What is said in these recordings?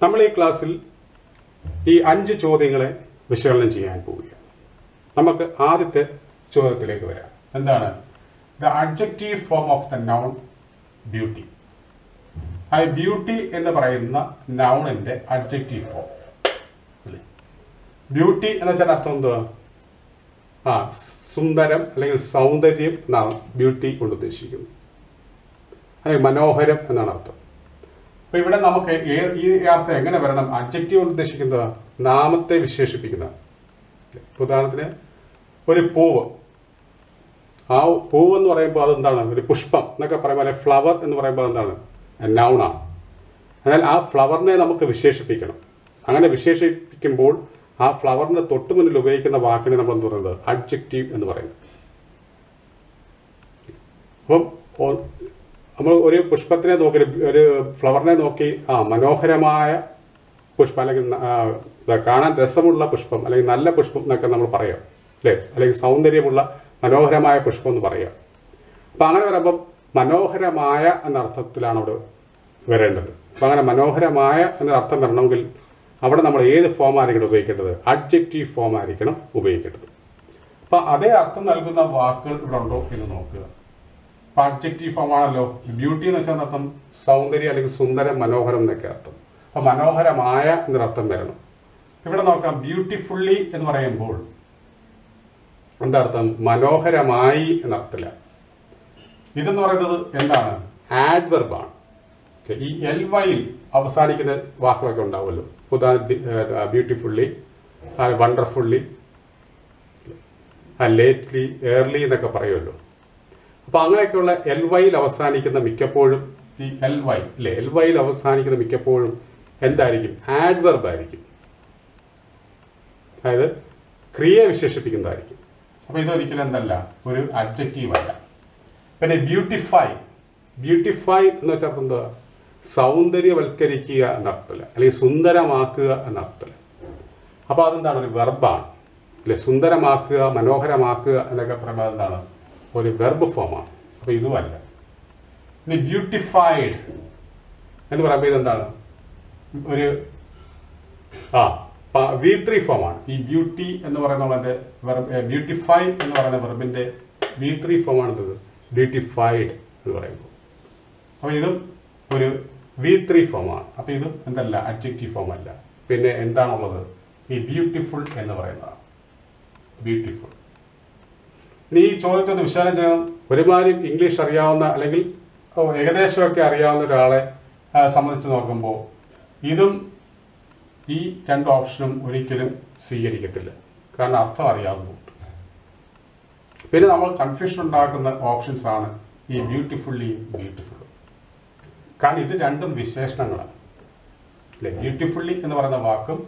നമ്മൾ ഈ ക്ലാസ്സിൽ ഈ 5 ചോദ്യങ്ങളെ വിശകലനം ചെയ്യാൻ പോവുകയാണ്. നമുക്ക് ആദ്യത്തെ ചോദ്യത്തിലേക്ക് വരാം. എന്താണ്? The adjective form of the noun beauty. ആ ബ്യൂട്ടി എന്ന് പറയുന്ന നൗണിന്റെ അഡ്ജക്റ്റീവ് ഫോം. ബ്യൂട്ടി എന്ന് വെച്ചാൽ അർത്ഥം എന്തുവാ? സുന്ദരം അല്ലെങ്കിൽ സൗന്ദര്യം എന്നാണ് ബ്യൂട്ടി കൊണ്ട് ഉദ്ദേശിക്കുന്നത്, അല്ലെങ്കിൽ മനോഹരം എന്നാണ് അർത്ഥം. അപ്പൊ ഇവിടെ നമുക്ക് ഈ അർത്ഥം എങ്ങനെ വരണം? അഡ്ജക്റ്റീവ് കൊണ്ട് ഉദ്ദേശിക്കുന്നത് നാമത്തെ വിശേഷിപ്പിക്കുന്ന. ഉദാഹരണത്തിന് ഒരു പൂവ്, ആ പൂവ് എന്ന് പറയുമ്പോൾ അതെന്താണ്? ഒരു പുഷ്പം എന്നൊക്കെ പറയുമ്പോൾ, അല്ലെങ്കിൽ ഫ്ലവർ എന്ന് പറയുമ്പോൾ എന്താണ്? നൗണാണ്. എന്നാൽ ആ ഫ്ലവറിനെ നമുക്ക് വിശേഷിപ്പിക്കണം. അങ്ങനെ വിശേഷിപ്പിക്കുമ്പോൾ ആ ഫ്ലവറിന്റെ തൊട്ട് മുന്നിൽ ഉപയോഗിക്കുന്ന വാക്കിനെ നമ്മൾ എന്ത് പറയുന്നത്? അഡ്ജക്റ്റീവ് എന്ന് പറയുന്നത്. അപ്പം നമ്മൾ ഒരു പുഷ്പത്തിനെ നോക്കി, ഒരു ഫ്ലവറിനെ നോക്കി മനോഹരമായ പുഷ്പം, അല്ലെങ്കിൽ കാണാൻ രസമുള്ള പുഷ്പം, അല്ലെങ്കിൽ നല്ല പുഷ്പം എന്നൊക്കെ നമ്മൾ പറയാം, അല്ലേ? അല്ലെങ്കിൽ സൗന്ദര്യമുള്ള മനോഹരമായ പുഷ്പം എന്ന് പറയാം. അപ്പം അങ്ങനെ വരുമ്പം മനോഹരമായ എന്ന അർത്ഥത്തിലാണ് അവിടെ വരേണ്ടത്. അപ്പം അങ്ങനെ മനോഹരമായ എന്നൊരർത്ഥം വരണമെങ്കിൽ അവിടെ നമ്മൾ ഏത് ഫോം ആയിരിക്കണം ഉപയോഗിക്കേണ്ടത്? അഡ്ജക്റ്റീവ് ഫോം ആയിരിക്കണം ഉപയോഗിക്കേണ്ടത്. അപ്പം അതേ അർത്ഥം നൽകുന്ന വാക്കുകൾ ഇവിടെ ഉണ്ടോ എന്ന് നോക്കുക. അപ്പം അഡ്ജക്റ്റീവ് ഫോം ആണല്ലോ. ബ്യൂട്ടി എന്ന് വെച്ചാൽ അർത്ഥം സൗന്ദര്യം, അല്ലെങ്കിൽ സുന്ദരം, മനോഹരം എന്നൊക്കെ അർത്ഥം. അപ്പം മനോഹരമായ എന്നൊരർത്ഥം വരണം. ഇവിടെ നോക്കാം, ബ്യൂട്ടിഫുള്ളി എന്ന് പറയുമ്പോൾ എന്താ അർത്ഥം? മനോഹരമായി എന്നർത്ഥമില്ല. ഇതെന്ന് പറയുന്നത് എന്താണ്? ആഡ്വർബാണ്. ഈ LYയിൽ അവസാനിക്കുന്ന വാക്കുകളൊക്കെ ഉണ്ടാവുമല്ലോ. ബ്യൂട്ടിഫുള്ളി, വണ്ടർഫുള്ളി, ലേറ്റ്ലി, ഏർലി എന്നൊക്കെ പറയുമല്ലോ. അപ്പൊ അങ്ങനെയൊക്കെയുള്ള LYയിൽ അവസാനിക്കുന്ന മിക്കപ്പോഴും ഈ LYയിൽ അവസാനിക്കുന്ന മിക്കപ്പോഴും എന്തായിരിക്കും? ആഡ്വർബ് ആയിരിക്കും. അതായത് ക്രിയയെ വിശേഷിപ്പിക്കുന്നതായിരിക്കും. അപ്പൊ ഇതൊരിക്കലും എന്തല്ല? ഒരു അഡ്ജക്റ്റീവ് അല്ല. പിന്നെ ബ്യൂട്ടിഫൈ എന്ന് വെച്ചാൽ എന്താ? സൗന്ദര്യവൽക്കരിക്കുക എന്നർത്ഥത്തില്ല, അല്ലെങ്കിൽ സുന്ദരമാക്കുക എന്നർത്ഥത്തില്ല. അപ്പൊ അതെന്താണ്? ഒരു വെർബാണ്, അല്ലെ? സുന്ദരമാക്കുക, മനോഹരമാക്കുക എന്നൊക്കെ പറയുമ്പോൾ എന്താണ്? ഒരു വെർബ് ഫോമാണ്. അപ്പൊ ഇതുമല്ല. ഇനി ബ്യൂട്ടിഫൈഡ് എന്ന് പറയുമ്പോൾ ഇതെന്താണ്? ഒരു V3 ഫോമാണ്. ഈ ബ്യൂട്ടി എന്ന് പറയുന്നതിന്റെ ബ്യൂട്ടിഫൈ എന്ന് പറയുന്ന വെർബിന്റെ V3 ഫോമാണ് ഇത് ബ്യൂട്ടിഫൈഡ് എന്ന് പറയുമ്പോൾ. അപ്പൊ ഇതും ഒരു V3 ഫോമാണ്. അപ്പൊ ഇതും എന്തല്ല? അഡ്ജക്റ്റീവ് ഫോം അല്ല. പിന്നെ എന്താണുള്ളത്? ഈ ബ്യൂട്ടിഫുൾ എന്ന് പറയുന്നതാണ്. ബ്യൂട്ടിഫുൾ. ഇനി ഈ ചോദ്യത്തെ ഒന്ന് വിശകലനം ചെയ്യണം. ഒരുമാതിരി ഇംഗ്ലീഷ് അറിയാവുന്ന, അല്ലെങ്കിൽ ഏകദേശമൊക്കെ അറിയാവുന്ന ഒരാളെ സംബന്ധിച്ച് നോക്കുമ്പോൾ ഇതും ഈ 2 ഓപ്ഷനും ഒരിക്കലും സ്വീകരിക്കത്തില്ല. കാരണം അർത്ഥം അറിയാവുന്നതുകൊണ്ട്. പിന്നെ നമ്മൾ കൺഫ്യൂഷൻ ഉണ്ടാക്കുന്ന ഓപ്ഷൻസ് ആണ് ഈ ബ്യൂട്ടിഫുള്ളിയും ബ്യൂട്ടിഫുള്ളും. കാരണം ഇത് രണ്ടും വിശേഷണങ്ങളാണ്, അല്ലെ? ബ്യൂട്ടിഫുള്ളി എന്ന് പറയുന്ന വാക്കും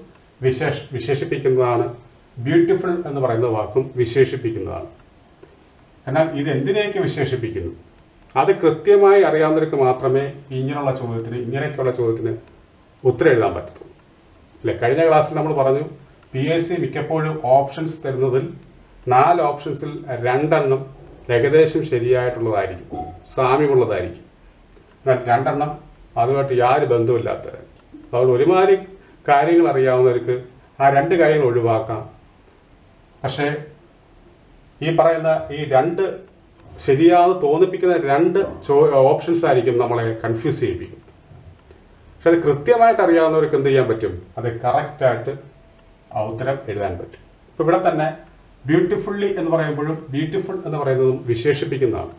വിശേഷിപ്പിക്കുന്നതാണ്, ബ്യൂട്ടിഫുൾ എന്ന് പറയുന്ന വാക്കും വിശേഷിപ്പിക്കുന്നതാണ്. എന്നാൽ ഇത് എന്തിനെയൊക്കെ വിശേഷിപ്പിക്കുന്നു അത് കൃത്യമായി അറിയാവുന്നവർക്ക് മാത്രമേ ഇങ്ങനെയൊക്കെയുള്ള ചോദ്യത്തിന് ഉത്തരം എഴുതാൻ പറ്റത്തുള്ളൂ, അല്ലെ? കഴിഞ്ഞ ക്ലാസ്സിൽ നമ്മൾ പറഞ്ഞു, PSC മിക്കപ്പോഴും ഓപ്ഷൻസ് തരുന്നതിൽ 4 ഓപ്ഷൻസിൽ 2 എണ്ണം ഏകദേശം ശരിയായിട്ടുള്ളതായിരിക്കും, സാമ്യമുള്ളതായിരിക്കും. എന്നാൽ 2 എണ്ണം അതുമായിട്ട് യാതൊരു ബന്ധവുമില്ലാത്തതായിരിക്കും. അതുകൊണ്ട് ഒരുമാതിരി കാര്യങ്ങൾ അറിയാവുന്നവർക്ക് ആ 2 കാര്യങ്ങൾ ഒഴിവാക്കാം. പക്ഷേ ഈ പറയുന്ന ഈ 2 ശരിയാണെന്ന് തോന്നിപ്പിക്കുന്ന 2 ഓപ്ഷൻസ് ആയിരിക്കും നമ്മളെ കൺഫ്യൂസ് ചെയ്യിപ്പിക്കും. പക്ഷെ അത് കൃത്യമായിട്ട് അറിയാവുന്നവർക്ക് എന്ത് ചെയ്യാൻ പറ്റും? അത് കറക്റ്റായിട്ട് ഉത്തരം എഴുതാൻ പറ്റും. ഇപ്പൊ ഇവിടെ തന്നെ ബ്യൂട്ടിഫുള്ളി എന്ന് പറയുമ്പോഴും ബ്യൂട്ടിഫുൾ എന്ന് പറയുന്നതും വിശേഷിപ്പിക്കുന്നതാണ്.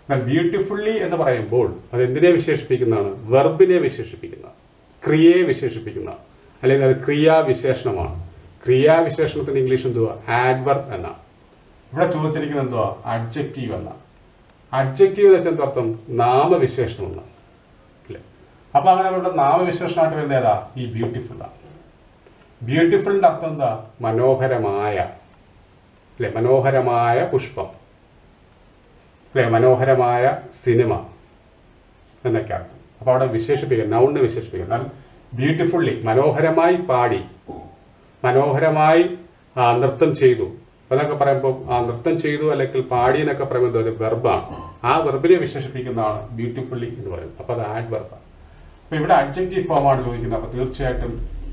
എന്നാൽ ബ്യൂട്ടിഫുള്ളി എന്ന് പറയുമ്പോൾ അത് എന്തിനെ വിശേഷിപ്പിക്കുന്നതാണ്? വെർബിനെ വിശേഷിപ്പിക്കുന്നതാണ്, ക്രിയയെ വിശേഷിപ്പിക്കുന്നതാണ്, അല്ലെങ്കിൽ അത് ക്രിയാവിശേഷണമാണ്. ക്രിയാവിശേഷണത്തിന് ഇംഗ്ലീഷ് എന്തുവാ? ആഡ്വർബ് എന്നാണ്. ഇവിടെ ചോദിച്ചിരിക്കുന്നത് എന്തുവാ? അഡ്ജക്റ്റീവ് എന്നാണ്. അഡ്ജക്റ്റീവ് എന്ന് വെച്ചാൽ എന്തർത്ഥം? നാമവിശേഷണം എന്നാണ്, അല്ലേ? അപ്പൊ അങ്ങനെ ഇവിടെ നാമവിശേഷണമായിട്ട് വരുന്നത് ഏതാ? ഈ ബ്യൂട്ടിഫുൾ ആണ്. ബ്യൂട്ടിഫുളിന്റെ അർത്ഥം എന്താ? മനോഹരമായ, അല്ലെ? മനോഹരമായ പുഷ്പം, അല്ലെ? മനോഹരമായ സിനിമ എന്നൊക്കെ അർത്ഥം. അപ്പൊ അവിടെ വിശേഷിപ്പിക്കുക, നൗണിനെ വിശേഷിപ്പിക്കുക. എന്നാൽ ബ്യൂട്ടിഫുള്ളി മനോഹരമായി പാടി, മനോഹരമായി നൃത്തം ചെയ്തു എന്നൊക്കെ പറയുമ്പോൾ നൃത്തം ചെയ്തു അല്ലെങ്കിൽ പാടി എന്നൊക്കെ പറയുന്നത് ഒരു വെർബാണ്. ആ വെർബിനെ വിശേഷിപ്പിക്കുന്നതാണ് ബ്യൂട്ടിഫുള്ളി എന്ന് പറയുന്നത്. അപ്പോൾ അത് ആഡ്വർബാണ്. അപ്പോൾ ഇവിടെ അഡ്ജക്റ്റീവ് ഫോമാണ് ചോദിക്കുന്നത്. അപ്പോൾ തീർച്ചയായിട്ടും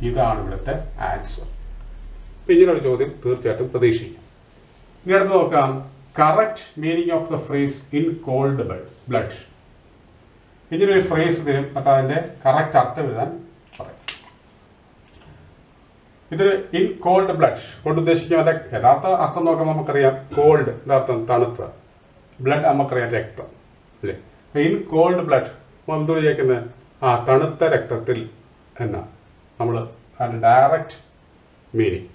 ഇതാണ് ഇവിടുത്തെ ആൻസർ. അപ്പോൾ ഇങ്ങനൊരു ചോദ്യം തീർച്ചയായിട്ടും പ്രതീക്ഷിക്കാം. ഇനി അടുത്ത് നോക്കാം, correct meaning of the phrase in cold blood. ഇങ്ങനൊരു ഫ്രേസ് തരും, എന്നിട്ട് അതിൻ്റെ കറക്റ്റ് അർത്ഥം എഴുതാൻ പറയും. ഇതൊരു ഇൻ കോൾഡ് ബ്ലഡ് കൊണ്ട് ഉദ്ദേശിക്കുന്ന അതിൻ്റെ യഥാർത്ഥ അർത്ഥം നോക്കാൻ നമുക്കറിയാം. കോൾഡ് എന്താർത്ഥം? തണുത്ത. ബ്ലഡ് നമുക്കറിയാം രക്തം അല്ലേ. ഇൻ കോൾഡ് ബ്ലഡ് എന്ത് വിചാരിക്കുന്നത്? തണുത്ത രക്തത്തിൽ എന്ന നമ്മൾ അതിൻ്റെ ഡയറക്റ്റ് മീനിങ്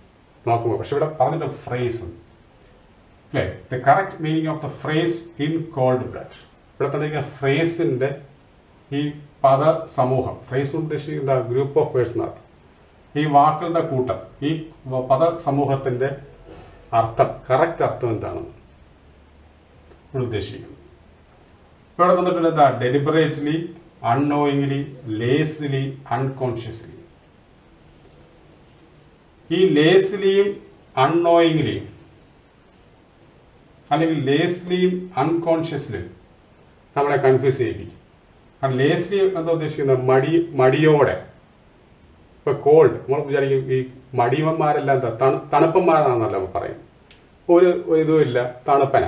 നോക്കുമ്പോൾ, പക്ഷെ ഇവിടെ പറഞ്ഞിട്ട് ഫ്രേസ് അല്ലേ. The correct meaning of the phrase in cold blood. ഇവിടെ തന്നെ ഫ്രേസിൻ്റെ ഈ പദ സമൂഹം, ഫ്രേസ് ഉദ്ദേശിക്കുന്ന ഗ്രൂപ്പ് ഓഫ് വേർഡ്സ് എന്നർത്ഥം. ഈ വാക്കുകളുടെ കൂട്ടം, ഈ പദ സമൂഹത്തിൻ്റെ അർത്ഥം, കറക്റ്റ് അർത്ഥം എന്താണെന്ന് ഇവിടെ ഉദ്ദേശിക്കുന്നു. ഇപ്പോൾ ഇവിടെ തന്നിട്ടുണ്ട് എന്താ? Deliberately, unknowingly, lazily, unconsciously. ഈ ലേസിലിയും അൺനോയിങ്ലിയും അല്ലെങ്കിൽ ലേസ്ലിയും അൺകോൺഷ്യസ്ലിയും നമ്മളെ കൺഫ്യൂസ് ചെയ്യിപ്പിക്കും. കാരണം ലേസ്ലി എന്താ ഉദ്ദേശിക്കുന്നത്? മടിയോടെ. ഇപ്പോൾ കോൾഡ് നമ്മൾ വിചാരിക്കും ഈ മടിയന്മാരെല്ലാം എന്താ തണുപ്പന്മാരാണെന്നല്ല നമ്മൾ പറയും. ഒരു ഇതുമില്ല, തണുപ്പന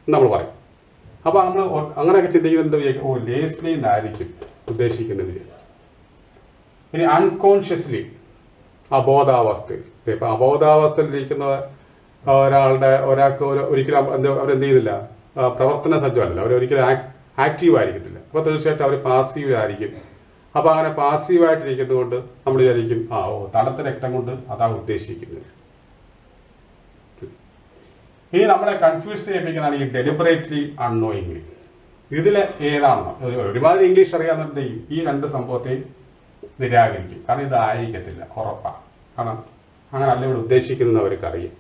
നമ്മൾ പറയും. അപ്പോൾ നമ്മൾ അങ്ങനെയൊക്കെ ചിന്തിക്കുന്നത് എന്താ വിചാരിക്കും? ലേസ്ലി എന്നായിരിക്കും ഉദ്ദേശിക്കുന്നത് വിചാരിക്കും. ഇനി അൺകോൺഷ്യസ്ലി, അബോധാവസ്ഥയിൽ. ഇപ്പം അബോധാവസ്ഥയിലിരിക്കുന്ന ഒരാൾക്ക് ഒരിക്കലും അവരെന്ത് ചെയ്യുന്നില്ല, പ്രവർത്തന സജ്ജമല്ല, അവരൊരിക്കലും ആക്റ്റീവ് ആയിരിക്കത്തില്ല. അപ്പോൾ തീർച്ചയായിട്ടും അവർ പാസീവ് ആയിരിക്കും. അപ്പോൾ അങ്ങനെ പാസീവായിട്ടിരിക്കുന്നത് കൊണ്ട് നമ്മൾ വിചാരിക്കും തണുത്ത രക്തം കൊണ്ട് അതാണ് ഉദ്ദേശിക്കുന്നത്. ഇനി നമ്മളെ കൺഫ്യൂസ് ചെയ്യിപ്പിക്കുന്നതാണ് ഈ ഡെലിബറേറ്റ്ലി, അൺനോയിങ്ലി. ഇതിൽ ഏതാണെന്നോ ഒരുമാതിരി ഇംഗ്ലീഷ് അറിയാവുന്ന ഈ രണ്ട് സംഭവത്തെയും നിരാകരിക്കും. കാരണം ഇതായിരിക്കത്തില്ല, ഉറപ്പാണ്. കാരണം അങ്ങനല്ല ഇവിടെ ഉദ്ദേശിക്കുന്നത് അവർക്കറിയാം.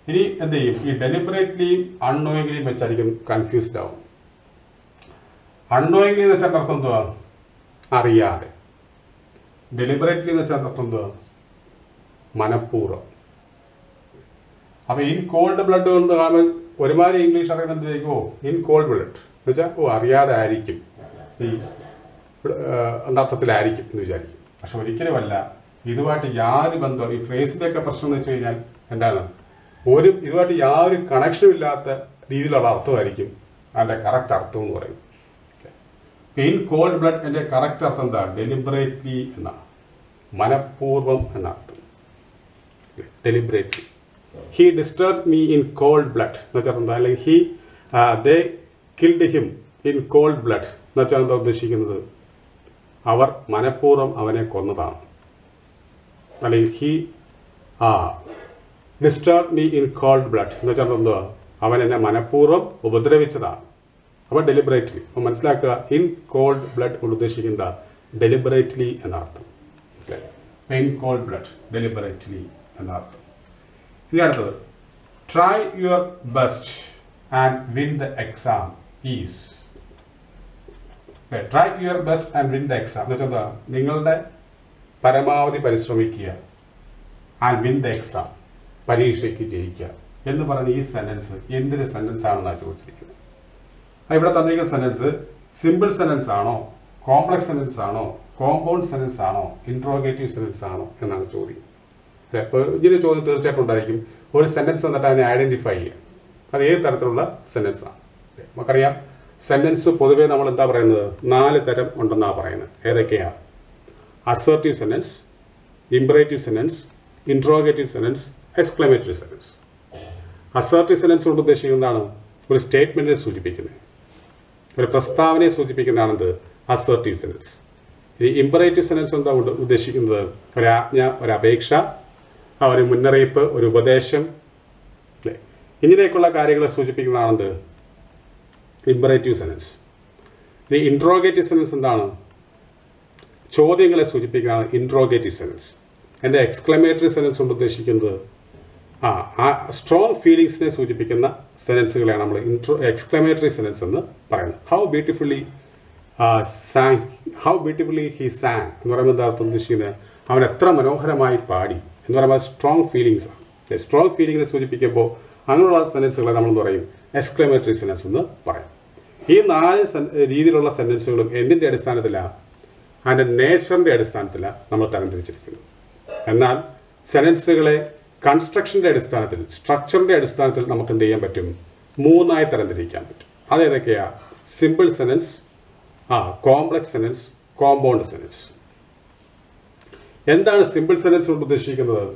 ഇനി എന്ത് ചെയ്യും? ഈ ഡെലിബറേറ്റ്ലിയും അൺനോയിങ്ലിയും വെച്ചായിരിക്കും കൺഫ്യൂസ്ഡ് ആവും. അൺനോയിങ്ലി എന്ന് വെച്ചാൽ അർത്ഥം എന്തുവാ? അറിയാതെ. ഡെലിബറേറ്റ്ലി എന്ന് വെച്ചാൽ അർത്ഥം എന്തുവാ? മനഃപൂർവ്വം. അപ്പോൾ ഇൻ കോൾഡ് ബ്ലഡ് കൊണ്ട് കാണുമ്പോൾ ഒരുമാതിരി ഇംഗ്ലീഷ് അറിയുന്നുണ്ടായിരിക്കുമോ ഇൻ കോൾഡ് ബ്ലഡ് എന്ന് വെച്ചാൽ അറിയാതെ ആയിരിക്കും, ഈ അർത്ഥത്തിലായിരിക്കും എന്ന് വിചാരിക്കും. പക്ഷെ ഒരിക്കലുമല്ല. ഇതുമായിട്ട് യാതൊരു ബന്ധവും, ഈ ഫ്രേസിൻ്റെയൊക്കെ പ്രശ്നം എന്ന് വെച്ച് കഴിഞ്ഞാൽ എന്താണ്, ഇതുമായിട്ട് യാതൊരു കണക്ഷനും ഇല്ലാത്ത രീതിയിലുള്ള അർത്ഥമായിരിക്കും അതിൻ്റെ കറക്റ്റ് അർത്ഥം എന്ന് പറയുന്നത്. ഇൻ കോൾഡ് ബ്ലഡ് എൻ്റെ കറക്റ്റ് അർത്ഥം എന്താ? ഡെലിബറേറ്റ്ലി എന്നാണ്, മനഃപൂർവ്വം എന്നർത്ഥം. Deliberately. He disturb me in cold blood എന്ന് വെച്ചാൽ എന്താ? അല്ലെങ്കിൽ they killed him in cold blood എന്ന് വെച്ചാൽ എന്താ ഉദ്ദേശിക്കുന്നത്? അവർ മനഃപൂർവ്വം അവനെ കൊന്നതാണ്. അല്ലെങ്കിൽ he disturb me in cold blood എന്ന് വെച്ചാൽ എന്തുവാ? അവൻ എന്നെ മനഃപൂർവ്വം ഉപദ്രവിച്ചതാണ്. അപ്പോൾ ഡെലിബറേറ്റ്ലി. അപ്പോൾ മനസ്സിലാക്കുക, ഇൻ കോൾഡ് ബ്ലഡ് കൊണ്ട് ഉദ്ദേശിക്കുന്ന ഡെലിബറേറ്റ്ലി എന്നർത്ഥം. മനസ്സിലായി? ഇൻ കോൾഡ് ബ്ലഡ്, ഡെലിബറേറ്റ്ലി എന്നർത്ഥം. ഇനി അടുത്തത്, try your best and win the exam is. Try your best and win the exam എന്ന് വെച്ചാൽ എന്താ? നിങ്ങളുടെ പരമാവധി പരിശ്രമിക്കുക, ആൻഡ് വിൻ ദ എക്സാം, പരീക്ഷയ്ക്ക് ജയിക്കുക എന്ന് പറയുന്ന ഈ സെന്റൻസ് എന്തൊരു സെന്റൻസ് ആണെന്നാണ് ചോദിച്ചിരിക്കുന്നത്. ഇവിടെ തന്നിരിക്കുന്ന സെന്റൻസ് സിമ്പിൾ സെന്റൻസ് ആണോ, കോംപ്ലക്സ് സെന്റൻസ് ആണോ, കോമ്പൗണ്ട് സെന്റൻസ് ആണോ, ഇൻട്രോഗേറ്റീവ് സെന്റൻസ് ആണോ എന്നാണ് ചോദ്യം. അപ്പോൾ ഇതിന് ചോദ്യം തീർച്ചയായിട്ടും ഉണ്ടായിരിക്കും. ഒരു സെന്റൻസ് എന്നിട്ട് അതിനെ ഐഡന്റിഫൈ ചെയ്യുക, അത് ഏത് തരത്തിലുള്ള സെന്റൻസ് ആണ്. നമുക്കറിയാം സെന്റൻസ് പൊതുവേ നമ്മൾ എന്താ പറയുന്നത്? 4 തരം ഉണ്ടെന്നാണ് പറയുന്നത്. ഏതൊക്കെയാണ്? Assertive sentence, imperative sentence, interrogative sentence, exclamatory sentence. Assertive sentence കൊണ്ട് ഉദ്ദേശിക്കുന്നതാണ് ഒരു സ്റ്റേറ്റ്മെന്റിനെ സൂചിപ്പിക്കുന്നത്, ഒരു പ്രസ്താവനയെ സൂചിപ്പിക്കുന്നതാണെന്ത്? Assertive sentence. ഈ ഇംപറേറ്റീവ് സെന്റൻസ് എന്താ ഉദ്ദേശിക്കുന്നത്? ഒരാജ്ഞ, ഒരു അപേക്ഷ, ഒരു മുന്നറിയിപ്പ്, ഒരു ഉപദേശം അല്ലേ, ഇങ്ങനെയൊക്കെയുള്ള കാര്യങ്ങളെ സൂചിപ്പിക്കുന്നതാണെന്ത്? Imperative sentence. ഇനി ഇൻട്രോഗേറ്റീവ് സെന്റൻസ് എന്താണ്? ചോദ്യങ്ങളെ സൂചിപ്പിക്കുന്നതാണ് ഇൻട്രോഗേറ്റീവ് സെന്റൻസ്. എൻ്റെ എക്സ്ക്ലമേറ്ററി സെന്റൻസ് കൊണ്ട് ഉദ്ദേശിക്കുന്നത് സ്ട്രോങ് ഫീലിങ്സിനെ സൂചിപ്പിക്കുന്ന സെന്റൻസുകളെയാണ് നമ്മൾ എക്സ്ക്ലമേറ്ററി സെന്റൻസ് എന്ന് പറയുന്നത്. ഹൗ ബ്യൂട്ടിഫുള്ളി ഹി സാങ് എന്ന് പറയുമ്പോൾ എന്താ ഉദ്ദേശിക്കുന്നത്? അവൻ എത്ര മനോഹരമായി പാടി എന്ന് പറയുമ്പോൾ സ്ട്രോങ് ഫീലിങ്സ് ആണ്. സ്ട്രോങ് ഫീലിങ്ങിനെ സൂചിപ്പിക്കുമ്പോൾ അങ്ങനെയുള്ള സെന്റൻസുകളെ നമ്മൾ പറയും എക്സ്ക്ലമേറ്ററി സെന്റൻസ് എന്ന് പറയും. ഈ 4 രീതിയിലുള്ള സെന്റൻസുകളും എന്തിൻ്റെ അടിസ്ഥാനത്തിലാണ്? അതിൻ്റെ നേച്ചറിൻ്റെ അടിസ്ഥാനത്തിലാണ് നമ്മൾ തരംതിരിച്ചിരിക്കുന്നത്. എന്നാൽ സെനൻസുകളെ കൺസ്ട്രക്ഷൻ്റെ അടിസ്ഥാനത്തിൽ, സ്ട്രക്ചറിൻ്റെ അടിസ്ഥാനത്തിൽ നമുക്ക് എന്ത് ചെയ്യാൻ പറ്റും? 3 തരംതിരിക്കാൻ പറ്റും. അതേതൊക്കെയാണ്? Simple sentence, complex sentence, compound sentence. എന്താണ് സിമ്പിൾ സെനൻസ് കൊണ്ട് ഉദ്ദേശിക്കുന്നത്?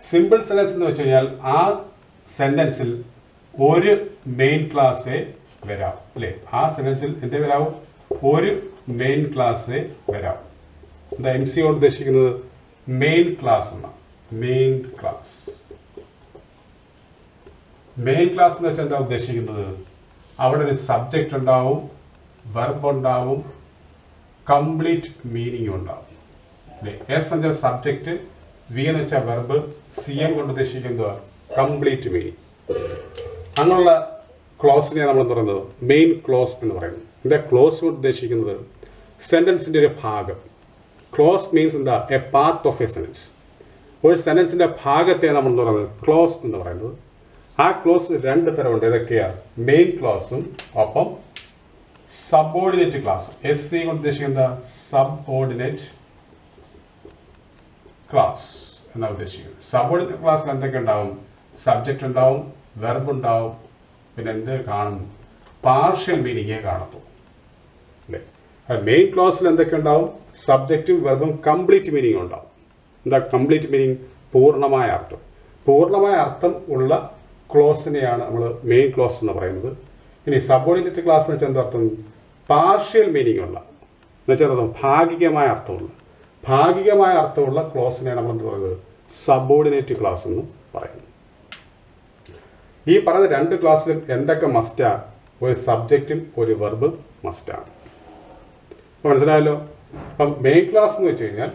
സിമ്പിൾ സെനൻസ് എന്ന് വെച്ച് കഴിഞ്ഞാൽ ആ സെന്റൻസിൽ ഒരു മെയിൻ ക്ലാസ്സേ വരാം, അല്ലേ? ആ സെനൻസിൽ എന്തേ വരാവും? ഒരു മെയിൻ ക്ലാസ്സേ വരാം. എന്താ MC കൊണ്ട് ഉദ്ദേശിക്കുന്നത്? മെയിൻ ക്ലാസ് എന്നാണ്. Main class. മെയിൻ ക്ലാസ് എന്ന് വെച്ചാൽ എന്താ ഉദ്ദേശിക്കുന്നത്? അവിടെ ഒരു സബ്ജക്റ്റ് ഉണ്ടാവും, വെർബ് ഉണ്ടാവും, കംപ്ലീറ്റ് മീനിങ് ഉണ്ടാവും, അല്ലേ? S എന്ന് വെച്ചാൽ സബ്ജക്റ്റ്, V എന്ന് വെച്ചാൽ വെർബ്, CM കൊണ്ട് ഉദ്ദേശിക്കുന്നത് കംപ്ലീറ്റ് മീനിങ്. അങ്ങനെയുള്ള ക്ലോസിനെ നമ്മൾ എന്ന് പറയുന്നത് മെയിൻ ക്ലോസ് എന്ന് പറയുന്നത്. എന്താ ക്ലോസ് കൊണ്ട് ഉദ്ദേശിക്കുന്നത്? സെന്റൻസിന്റെ ഒരു ഭാഗം. ക്ലോസ് മീൻസ് എന്താ? A part of A സെനൻസ്. ഒരു സെനൻസിന്റെ ഭാഗത്തെ നമ്മൾ എന്ന് പറയുന്നത് ക്ലോസ് എന്ന് പറയുന്നത്. ആ ക്ലോസ് 2 തരമുണ്ട്. ഏതൊക്കെയാണ്? മെയിൻ ക്ലോസും ഒപ്പം സബോർഡിനേറ്റ് ക്ലാസും. SC കൊണ്ട് ഉദ്ദേശിക്കുന്നത് സബോർഡിനേറ്റ് ക്ലാസ് എന്നാണ് ഉദ്ദേശിക്കുന്നത്. സബോർഡിനേറ്റ് ക്ലാസ്സിൽ എന്തൊക്കെ ഉണ്ടാവും? സബ്ജക്റ്റ് ഉണ്ടാവും, വെർബ് ഉണ്ടാവും, പിന്നെ എന്ത് കാണും? പാർഷ്യൽ മീനിങ്ങേ കാണത്തുള്ളൂ, അല്ലേ? മെയിൻ ക്ലോസിൽ എന്തൊക്കെ ഉണ്ടാവും? സബ്ജക്റ്റും വെർബും കംപ്ലീറ്റ് മീനിങ് ഉണ്ടാവും. എന്താ കംപ്ലീറ്റ് മീനിങ്? പൂർണ്ണമായ അർത്ഥം. പൂർണ്ണമായ അർത്ഥം ഉള്ള ക്ലോസിനെയാണ് നമ്മൾ മെയിൻ ക്ലോസ് എന്ന് പറയുന്നത്. ഇനി സബോർഡിനേറ്റ് ക്ലാസ് എന്ന് വെച്ചാൽ എന്താർത്ഥം? പാർഷ്യൽ മീനിങ് ഉള്ള, എന്ന് വെച്ചാൽ ഭാഗികമായ അർത്ഥമുള്ള, ഭാഗികമായ അർത്ഥമുള്ള ക്ലോസിനെ നമ്മൾ എന്ത് പറയുന്നത്? സബോർഡിനേറ്റ് ക്ലാസ് എന്ന് പറയുന്നു. ഈ പറയുന്ന 2 ക്ലാസ്സിലും എന്തൊക്കെ മസ്റ്റാണ്? ഒരു സബ്ജക്റ്റും ഒരു വെർബ് മസ്റ്റാണ്. അപ്പോൾ മനസ്സിലായല്ലോ. അപ്പം മെയിൻ ക്ലാസ് എന്ന് വെച്ച് കഴിഞ്ഞാൽ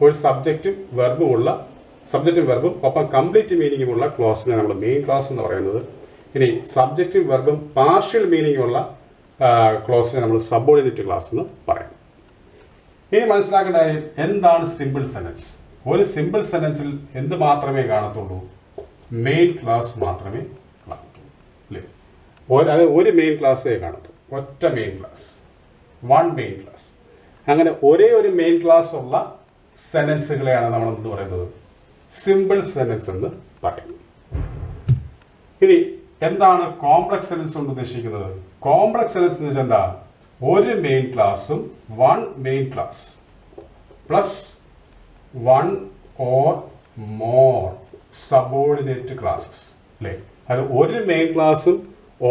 ഒരു സബ്ജക്റ്റും വെർബും ഉള്ള, സബ്ജക്റ്റും വെർബും ഒപ്പം കംപ്ലീറ്റ് മീനിങ്ങുമുള്ള ക്ലോസിനെ നമ്മൾ മെയിൻ ക്ലാസ് എന്ന് പറയുന്നത്. ഇനി സബ്ജക്റ്റും വെർബും പാർഷ്യൽ മീനിങ്ങുള്ള ക്ലോസിനെ നമ്മൾ സബോർഡിനേറ്റ് ക്ലാസ് എന്ന് പറയും. ഇനി മനസ്സിലാക്കേണ്ട കാര്യം എന്താണ് സിമ്പിൾ സെനൻസ്? ഒരു സിമ്പിൾ സെനൻസിൽ എന്ത് മാത്രമേ കാണത്തുള്ളൂ? മെയിൻ ക്ലാസ് മാത്രമേ കാണത്തുള്ളൂ, അല്ലേ? ഒരു മെയിൻ ക്ലാസ്സേ കാണത്തുള്ളൂ. ഒറ്റ മെയിൻ ക്ലാസ്, 1 മെയിൻ ക്ലാസ്. അങ്ങനെ ഒരേ ഒരു മെയിൻ ക്ലാസ് ഉള്ള സെനൻസുകളെയാണ് നമ്മൾ എന്ത് പറയുന്നത്? സിമ്പിൾ സെനൻസ് എന്ന് പറയുന്നത്. ഇനി എന്താണ് കോംപ്ലക്സ് സെനൻസ് കൊണ്ട് ഉദ്ദേശിക്കുന്നത്? കോംപ്ലക്സ് സെനൻസ് എന്ന് വെച്ചാൽ എന്താ? ഒരു മെയിൻ ക്ലാസും 1 main class plus 1 or more subordinate classes, അല്ലേ? അത് ഒരു മെയിൻ ക്ലാസും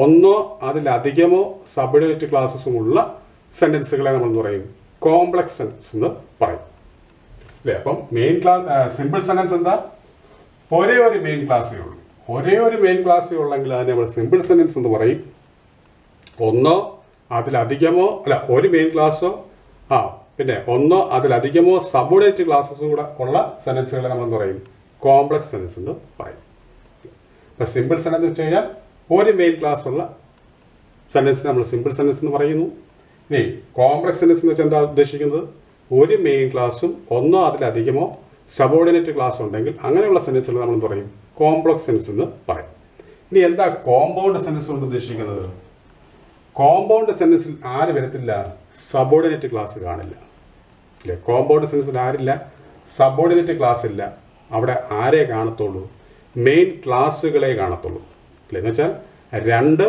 1 അതിലധികമോ സബോർഡിനേറ്റ് ക്ലാസ്സസും ഉള്ള സെന്റൻസുകളെ നമ്മൾ എന്ത് പറയും? കോംപ്ലക്സ് സെനൻസ് എന്ന് പറയും, അല്ലേ? അപ്പം മെയിൻ ക്ലാസ് സിമ്പിൾ സെനൻസ് എന്താ? ഒരേ ഒരു മെയിൻ ക്ലാസ്സേ ഉള്ളൂ. ഒരേ ഒരു മെയിൻ ക്ലാസ്സേ ഉള്ളെങ്കിൽ അതിനെ നമ്മൾ സിമ്പിൾ സെനൻസ് എന്ന് പറയും. 1 അതിലധികമോ, അല്ല, ഒരു മെയിൻ ക്ലാസ്സോ പിന്നെ 1 അതിലധികമോ സബോർഡിനേറ്റ് ക്ലാസ്സസും കൂടെ ഉള്ള സെനൻസുകളെ നമ്മൾ എന്ത് പറയും? കോംപ്ലക്സ് സെനൻസ് എന്ന് പറയും. ഇപ്പം സിമ്പിൾ സെനൻസ് എന്ന് വെച്ച് കഴിഞ്ഞാൽ ഒരു മെയിൻ ക്ലാസ് ഉള്ള സെനൻസിനെ നമ്മൾ സിമ്പിൾ സെനൻസ് എന്ന് പറയുന്നു. ഇനി കോംപ്ലക്സ് സെനൻസ് എന്ന് വെച്ചാൽ എന്താ ഉദ്ദേശിക്കുന്നത്? ഒരു മെയിൻ ക്ലാസും 1 അതിലധികമോ സബോർഡിനേറ്റ് ക്ലാസ് ഉണ്ടെങ്കിൽ അങ്ങനെയുള്ള സെനൻസുകൾ നമ്മൾ പറയും കോംപ്ലക്സ് സെനൻസ് എന്ന് പറയും. ഇനി എന്താ കോമ്പൗണ്ട് സെനൻസ് കൊണ്ട് ഉദ്ദേശിക്കുന്നത്? കോമ്പൗണ്ട് സെനൻസിൽ ആര് വരത്തില്ല? സബോർഡിനേറ്റ് ക്ലാസ് കാണില്ല, അല്ലേ? കോമ്പൗണ്ട് സെനൻസിൽ ആരില്ല? സബോർഡിനേറ്റ് ക്ലാസ് ഇല്ല. അവിടെ ആരെ കാണത്തുള്ളൂ? മെയിൻ ക്ലാസ്സുകളെ കാണത്തുള്ളൂ, അല്ലേ? എന്ന് വെച്ചാൽ 2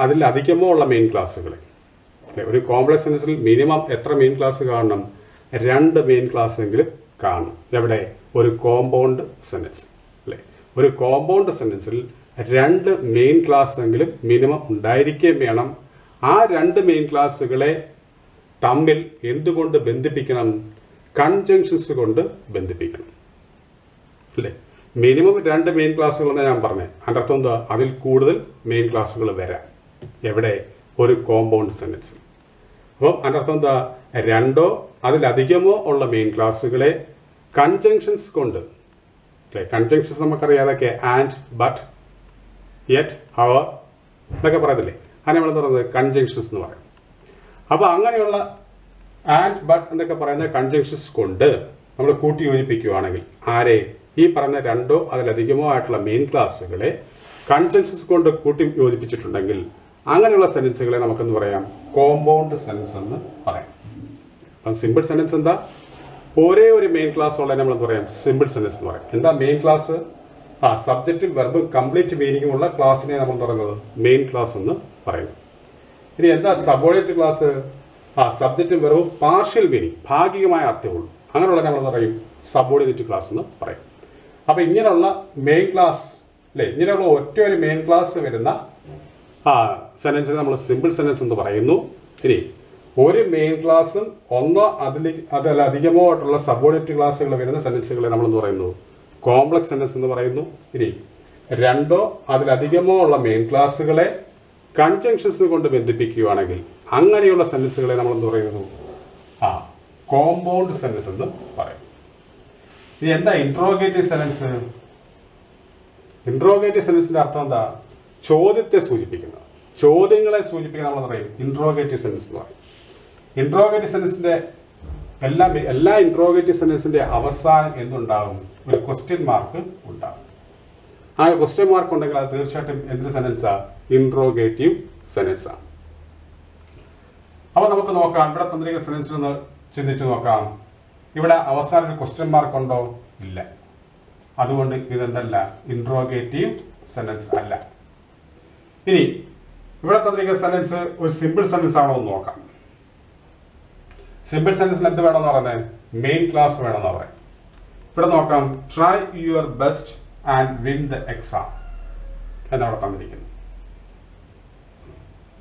അതിലധികമോ ഉള്ള മെയിൻ ക്ലാസ്സുകളെ, അല്ലേ? ഒരു കോംപ്ലക്സ് സെനൻസിൽ മിനിമം എത്ര മെയിൻ ക്ലാസ് കാണണം? 2 മെയിൻ ക്ലാസ് എങ്കിലും കാണും. എവിടെ? ഒരു കോമ്പൗണ്ട് സെനൻസ്, അല്ലേ? ഒരു കോമ്പൗണ്ട് സെനൻസിൽ 2 മെയിൻ ക്ലാസ് എങ്കിലും മിനിമം ഉണ്ടായിരിക്കുകയും വേണം. ആ 2 മെയിൻ ക്ലാസ്സുകളെ തമ്മിൽ എന്തുകൊണ്ട് ബന്ധിപ്പിക്കണം? കൺജങ്ഷൻസ് കൊണ്ട് ബന്ധിപ്പിക്കണം, അല്ലേ? മിനിമം 2 മെയിൻ ക്ലാസ്സുകൾ എന്നാണ് ഞാൻ പറഞ്ഞത്. അതിൻ്റെ അർത്ഥം എന്താ? അതിൽ കൂടുതൽ മെയിൻ ക്ലാസ്സുകൾ വരാം. എവിടെ? ഒരു കോമ്പൗണ്ട് സെനൻസിൽ. അപ്പം അതിൻ്റെ അർത്ഥം എന്താ? 2 അതിലധികമോ ഉള്ള മെയിൻ ക്ലാസ്സുകളെ കൺജങ്ഷൻസ് കൊണ്ട്, അല്ലേ? കൺജങ്ഷൻസ് നമുക്കറിയാതൊക്കെ ആൻഡ്, ബട്ട്, യെറ്റ്, ഹവർ എന്നൊക്കെ പറയത്തില്ലേ? അതിനെ നമ്മൾ പറയുന്നത് കൺജങ്ഷൻസ് എന്ന് പറയും. അപ്പോൾ അങ്ങനെയുള്ള ആൻഡ്, ബട്ട് എന്നൊക്കെ പറയുന്ന കൺജങ്ഷൻസ് കൊണ്ട് നമ്മൾ കൂട്ടി യോജിപ്പിക്കുകയാണെങ്കിൽ ആരെ? ഈ പറഞ്ഞ 2 അതിലധികമോ ആയിട്ടുള്ള മെയിൻ ക്ലാസ്സുകളെ കൺജങ്ഷൻസ് കൊണ്ട് കൂട്ടി യോജിപ്പിച്ചിട്ടുണ്ടെങ്കിൽ അങ്ങനെയുള്ള സെനൻസുകളെ നമുക്കെന്ന് പറയാം? കോമ്പൗണ്ട് സെനൻസ് എന്ന് പറയാം. അപ്പം സിമ്പിൾ സെൻറ്റൻസ് എന്താ? ഒരേ ഒരു മെയിൻ ക്ലാസ് ഉള്ള നമ്മൾ എന്ത് പറയാം? സിമ്പിൾ സെൻറ്റൻസ് എന്ന് പറയും. എന്താ മെയിൻ ക്ലാസ്? സബ്ജക്റ്റും വെർബും കംപ്ലീറ്റ് മീനിങ്ങും ഉള്ള ക്ലാസ്സിനെ നമ്മൾ പറയുന്നത് മെയിൻ ക്ലാസ് എന്ന് പറയുന്നു. ഇനി എന്താ സബോർഡിനേറ്റ് ക്ലാസ്? സബ്ജക്റ്റും വെർബും പാർഷ്യൽ മീനിങ്, ഭാഗികമായ അർത്ഥമുള്ളൂ. അങ്ങനെയുള്ള നമ്മൾ പറയും സബോർഡിനേറ്റ് ക്ലാസ് എന്ന് പറയും. അപ്പോൾ ഇങ്ങനെയുള്ള മെയിൻ ക്ലാസ് അല്ലേ, ഇങ്ങനെയുള്ള ഒറ്റ ഒരു മെയിൻ ക്ലാസ് വരുന്ന സെൻറ്റൻസിനെ നമ്മൾ സിമ്പിൾ സെൻറ്റൻസ് എന്ന് പറയുന്നു. ഇനി ഒരു മെയിൻ ക്ലാസ്സും ഒന്നോ അതിലധികമോ ആയിട്ടുള്ള സബോർഡിനേറ്റ് ക്ലാസ്സുകൾ വരുന്ന സെൻറ്റൻസുകളെ നമ്മളെന്ന് പറയുന്നു കോംപ്ലക്സ് സെൻറ്റൻസ് എന്ന് പറയുന്നു. ഇനി രണ്ടോ അതിലധികമോ ഉള്ള മെയിൻ ക്ലാസ്സുകളെ കൺജങ്ഷൻസ് കൊണ്ട് ബന്ധിപ്പിക്കുകയാണെങ്കിൽ അങ്ങനെയുള്ള സെൻറ്റൻസുകളെ നമ്മളെന്ന് പറയുന്നു കോമ്പൗണ്ട് സെൻറ്റൻസ് എന്ന് പറയും. ഇനി എന്താ ഇൻട്രോഗേറ്റീവ് സെൻറ്റൻസ്? ഇൻട്രോഗേറ്റീവ് സെൻറ്റൻസിന്റെ അർത്ഥം എന്താ? ചോദ്യത്തെ സൂചിപ്പിക്കുന്നത്, ചോദ്യങ്ങളെ സൂചിപ്പിക്കുന്ന നമ്മൾ പറയും ഇൻട്രോഗേറ്റീവ് സെൻറ്റൻസ് എന്ന് പറയും. ഇൻട്രോഗേറ്റീവ് സെൻറ്റൻസിന്റെ എല്ലാ ഇൻട്രോഗേറ്റീവ് സെൻറ്റൻസിന്റെ അവസാനം എന്തുണ്ടാകും? ഒരു ക്വസ്റ്റ്യൻ മാർക്ക് ഉണ്ടാകും. ആ ക്വസ്റ്റ്യൻ മാർക്ക് ഉണ്ടെങ്കിൽ അത് തീർച്ചയായിട്ടും എന്തൊരു സെൻറ്റൻസാ? ഇൻട്രോഗേറ്റീവ് സെൻറ്റൻസാണ്. അപ്പോൾ നമുക്ക് നോക്കാം, ഇവിടെ തന്നിരിക്കുന്ന സെൻറ്റൻസിൽ ഒന്ന് ചിന്തിച്ചു നോക്കാം. ഇവിടെ അവസാനം ഒരു ക്വസ്റ്റ്യൻ മാർക്ക് ഉണ്ടോ? ഇല്ല. അതുകൊണ്ട് ഇതെന്തല്ല? ഇൻട്രോഗേറ്റീവ് സെൻറ്റൻസ് അല്ല. ഇനി ഇവിടെ തന്നിരിക്കുന്ന സെൻറ്റൻസ് ഒരു സിമ്പിൾ സെൻറ്റൻസ് ആണോ എന്ന് നോക്കാം. സിമ്പിൾ സെൻറ്റൻസിൽ എന്ത് വേണമെന്ന് പറയുന്നത്? മെയിൻ ക്ലാസ് വേണമെന്ന് പറയാം. ഇവിടെ നോക്കാം, try your best and win the exam എന്നവിടെ തന്നിരിക്കുന്നു.